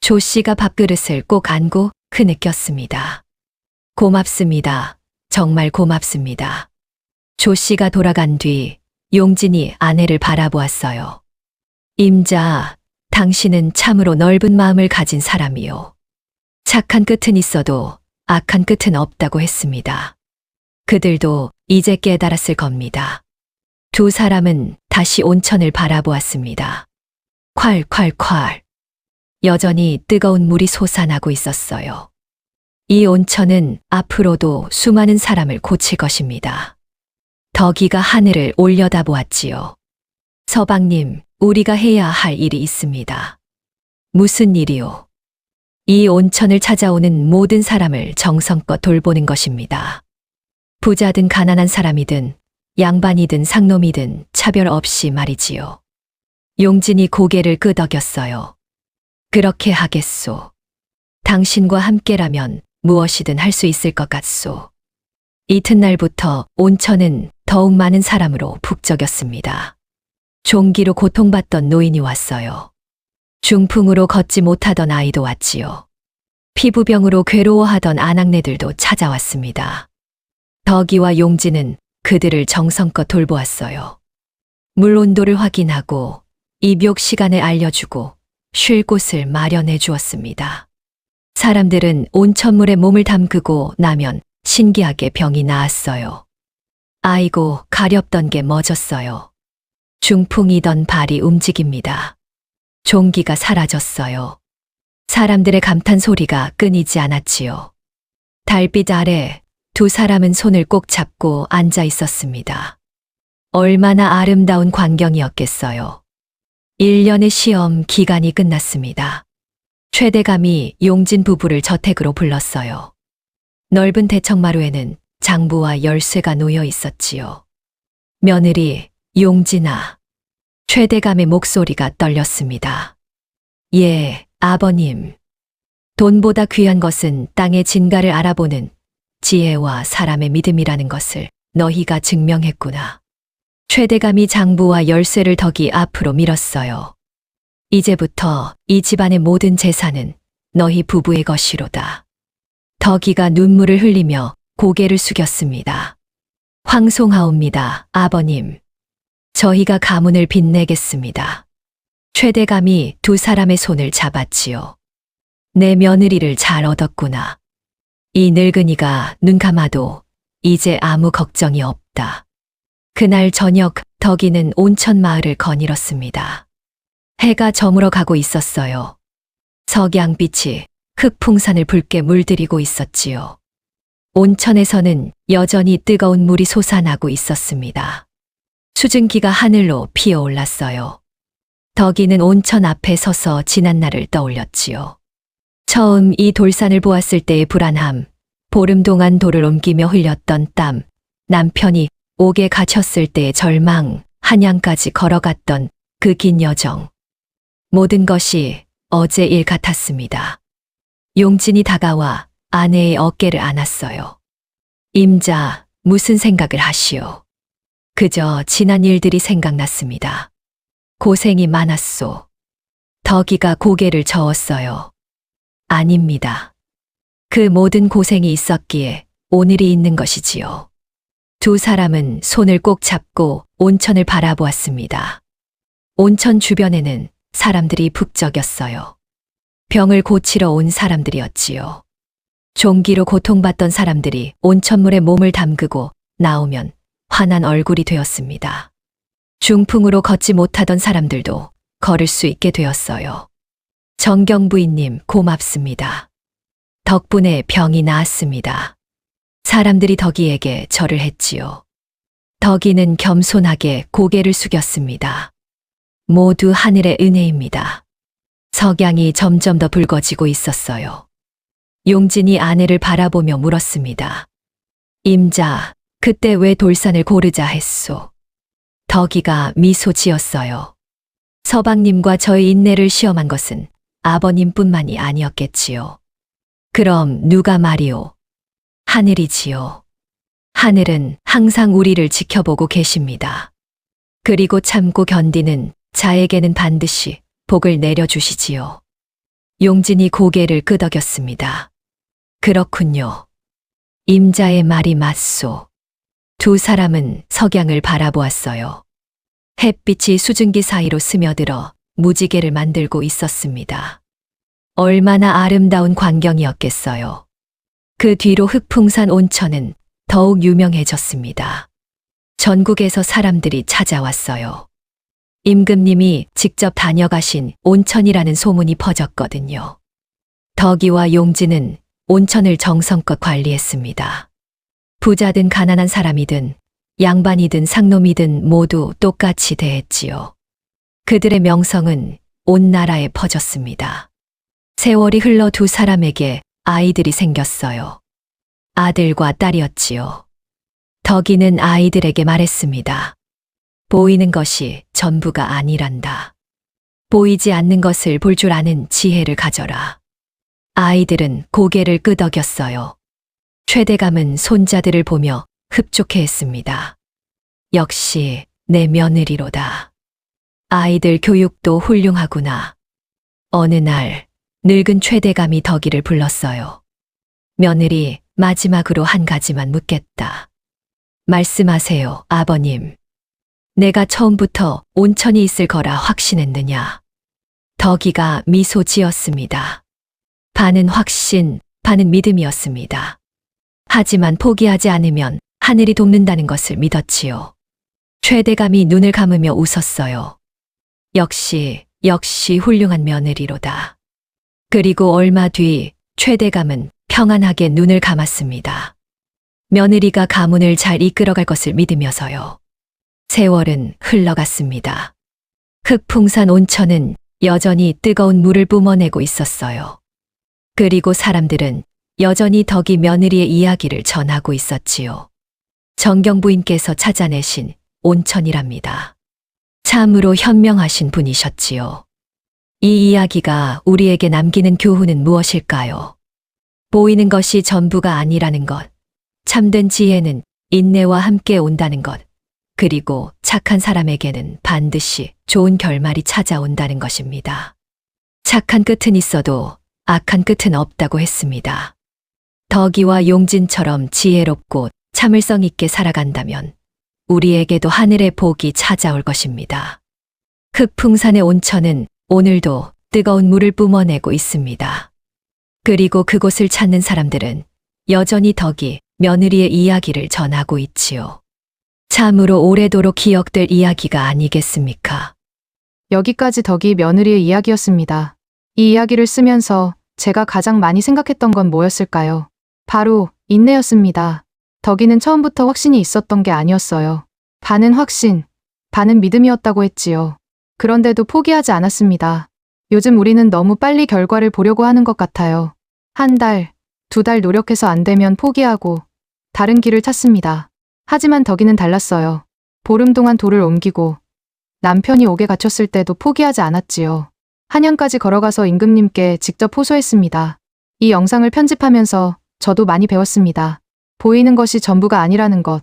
조 씨가 밥그릇을 꼭 안고 흐느꼈습니다. 고맙습니다. 정말 고맙습니다. 조 씨가 돌아간 뒤 용진이 아내를 바라보았어요. 임자, 당신은 참으로 넓은 마음을 가진 사람이요. 착한 끝은 있어도 악한 끝은 없다고 했습니다. 그들도 이제 깨달았을 겁니다. 두 사람은 다시 온천을 바라보았습니다. 콸콸콸. 여전히 뜨거운 물이 솟아나고 있었어요. 이 온천은 앞으로도 수많은 사람을 고칠 것입니다. 덕이가 하늘을 올려다보았지요. 서방님, 우리가 해야 할 일이 있습니다. 무슨 일이요? 이 온천을 찾아오는 모든 사람을 정성껏 돌보는 것입니다. 부자든 가난한 사람이든 양반이든 상놈이든 차별 없이 말이지요. 용진이 고개를 끄덕였어요. 그렇게 하겠소. 당신과 함께라면 무엇이든 할 수 있을 것 같소. 이튿날부터 온천은 더욱 많은 사람으로 북적였습니다. 종기로 고통받던 노인이 왔어요. 중풍으로 걷지 못하던 아이도 왔지요. 피부병으로 괴로워하던 아낙네들도 찾아왔습니다. 덕이와 용진은 그들을 정성껏 돌보았어요. 물 온도를 확인하고 입욕 시간을 알려주고 쉴 곳을 마련해 주었습니다. 사람들은 온천물에 몸을 담그고 나면 신기하게 병이 나았어요. 아이고, 가렵던 게 멎었어요. 중풍이던 발이 움직입니다. 종기가 사라졌어요. 사람들의 감탄 소리가 끊이지 않았지요. 달빛 아래 두 사람은 손을 꼭 잡고 앉아 있었습니다. 얼마나 아름다운 광경이었겠어요. 1년의 시험 기간이 끝났습니다. 최대감이 용진 부부를 저택으로 불렀어요. 넓은 대청마루에는 장부와 열쇠가 놓여 있었지요. 며느리, 용진아. 최대감의 목소리가 떨렸습니다. 예, 아버님. 돈보다 귀한 것은 땅의 진가를 알아보는 지혜와 사람의 믿음이라는 것을 너희가 증명했구나. 최대감이 장부와 열쇠를 덕이 앞으로 밀었어요. 이제부터 이 집안의 모든 재산은 너희 부부의 것이로다. 덕이가 눈물을 흘리며 고개를 숙였습니다. 황송하옵니다, 아버님. 저희가 가문을 빛내겠습니다. 최대감이 두 사람의 손을 잡았지요. 내 며느리를 잘 얻었구나. 이 늙은이가 눈 감아도 이제 아무 걱정이 없다. 그날 저녁 덕이는 온천 마을을 거닐었습니다. 해가 저물어 가고 있었어요. 석양빛이 흑풍산을 붉게 물들이고 있었지요. 온천에서는 여전히 뜨거운 물이 솟아나고 있었습니다. 수증기가 하늘로 피어올랐어요. 덕이는 온천 앞에 서서 지난 날을 떠올렸지요. 처음 이 돌산을 보았을 때의 불안함, 보름 동안 돌을 옮기며 흘렸던 땀, 남편이 옥에 갇혔을 때의 절망, 한양까지 걸어갔던 그 긴 여정. 모든 것이 어제 일 같았습니다. 용진이 다가와 아내의 어깨를 안았어요. 임자, 무슨 생각을 하시오? 그저 지난 일들이 생각났습니다. 고생이 많았소. 덕이가 고개를 저었어요. 아닙니다. 그 모든 고생이 있었기에 오늘이 있는 것이지요. 두 사람은 손을 꼭 잡고 온천을 바라보았습니다. 온천 주변에는 사람들이 북적였어요. 병을 고치러 온 사람들이었지요. 종기로 고통받던 사람들이 온천물에 몸을 담그고 나오면 환한 얼굴이 되었습니다. 중풍으로 걷지 못하던 사람들도 걸을 수 있게 되었어요. 정경 부인님 고맙습니다. 덕분에 병이 나았습니다. 사람들이 덕이에게 절을 했지요. 덕이는 겸손하게 고개를 숙였습니다. 모두 하늘의 은혜입니다. 석양이 점점 더 붉어지고 있었어요. 용진이 아내를 바라보며 물었습니다. 임자, 그때 왜 돌산을 고르자 했소? 덕이가 미소 지었어요. 서방님과 저의 인내를 시험한 것은 아버님뿐만이 아니었겠지요. 그럼 누가 말이오? 하늘이지요. 하늘은 항상 우리를 지켜보고 계십니다. 그리고 참고 견디는 자에게는 반드시 복을 내려주시지요. 용진이 고개를 끄덕였습니다. 그렇군요. 임자의 말이 맞소. 두 사람은 석양을 바라보았어요. 햇빛이 수증기 사이로 스며들어 무지개를 만들고 있었습니다. 얼마나 아름다운 광경이었겠어요. 그 뒤로 흑풍산 온천은 더욱 유명해졌습니다. 전국에서 사람들이 찾아왔어요. 임금님이 직접 다녀가신 온천이라는 소문이 퍼졌거든요. 덕이와 용진은 온천을 정성껏 관리했습니다. 부자든 가난한 사람이든 양반이든 상놈이든 모두 똑같이 대했지요. 그들의 명성은 온 나라에 퍼졌습니다. 세월이 흘러 두 사람에게 아이들이 생겼어요. 아들과 딸이었지요. 덕이는 아이들에게 말했습니다. 보이는 것이 전부가 아니란다. 보이지 않는 것을 볼 줄 아는 지혜를 가져라. 아이들은 고개를 끄덕였어요. 최대감은 손자들을 보며 흡족해했습니다. 역시 내 며느리로다. 아이들 교육도 훌륭하구나. 어느 날 늙은 최대감이 덕이를 불렀어요. 며느리, 마지막으로 한 가지만 묻겠다. 말씀하세요, 아버님. 내가 처음부터 온천이 있을 거라 확신했느냐? 덕이가 미소 지었습니다. 반은 확신, 반은 믿음이었습니다. 하지만 포기하지 않으면 하늘이 돕는다는 것을 믿었지요. 최대감이 눈을 감으며 웃었어요. 역시 훌륭한 며느리로다. 그리고 얼마 뒤 최대감은 평안하게 눈을 감았습니다. 며느리가 가문을 잘 이끌어갈 것을 믿으며서요. 세월은 흘러갔습니다. 흑풍산 온천은 여전히 뜨거운 물을 뿜어내고 있었어요. 그리고 사람들은 여전히 덕이 며느리의 이야기를 전하고 있었지요. 정경 부인께서 찾아내신 온천이랍니다. 참으로 현명하신 분이셨지요. 이 이야기가 우리에게 남기는 교훈은 무엇일까요? 보이는 것이 전부가 아니라는 것, 참된 지혜는 인내와 함께 온다는 것, 그리고 착한 사람에게는 반드시 좋은 결말이 찾아온다는 것입니다. 착한 끝은 있어도 악한 끝은 없다고 했습니다. 덕이와 용진처럼 지혜롭고 참을성 있게 살아간다면 우리에게도 하늘의 복이 찾아올 것입니다. 흑풍산의 온천은 오늘도 뜨거운 물을 뿜어내고 있습니다. 그리고 그곳을 찾는 사람들은 여전히 덕이 며느리의 이야기를 전하고 있지요. 참으로 오래도록 기억될 이야기가 아니겠습니까? 여기까지 덕이 며느리의 이야기였습니다. 이 이야기를 쓰면서 제가 가장 많이 생각했던 건 뭐였을까요? 바로 인내였습니다. 덕이는 처음부터 확신이 있었던 게 아니었어요. 반은 확신, 반은 믿음이었다고 했지요. 그런데도 포기하지 않았습니다. 요즘 우리는 너무 빨리 결과를 보려고 하는 것 같아요. 한 달, 두 달 노력해서 안 되면 포기하고 다른 길을 찾습니다. 하지만 덕이는 달랐어요. 보름 동안 돌을 옮기고 남편이 옥에 갇혔을 때도 포기하지 않았지요. 한양까지 걸어가서 임금님께 직접 호소했습니다. 이 영상을 편집하면서 저도 많이 배웠습니다. 보이는 것이 전부가 아니라는 것.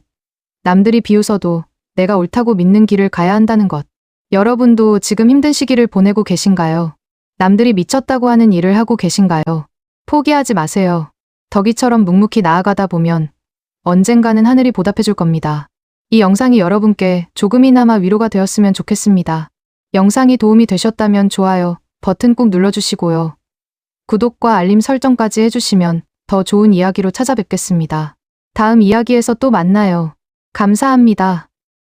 남들이 비웃어도 내가 옳다고 믿는 길을 가야 한다는 것. 여러분도 지금 힘든 시기를 보내고 계신가요? 남들이 미쳤다고 하는 일을 하고 계신가요? 포기하지 마세요. 덕이처럼 묵묵히 나아가다 보면 언젠가는 하늘이 보답해 줄 겁니다. 이 영상이 여러분께 조금이나마 위로가 되었으면 좋겠습니다. 영상이 도움이 되셨다면 좋아요 버튼 꾹 눌러주시고요. 구독과 알림 설정까지 해주시면 더 좋은 이야기로 찾아뵙겠습니다. 다음 이야기에서 또 만나요. 감사합니다.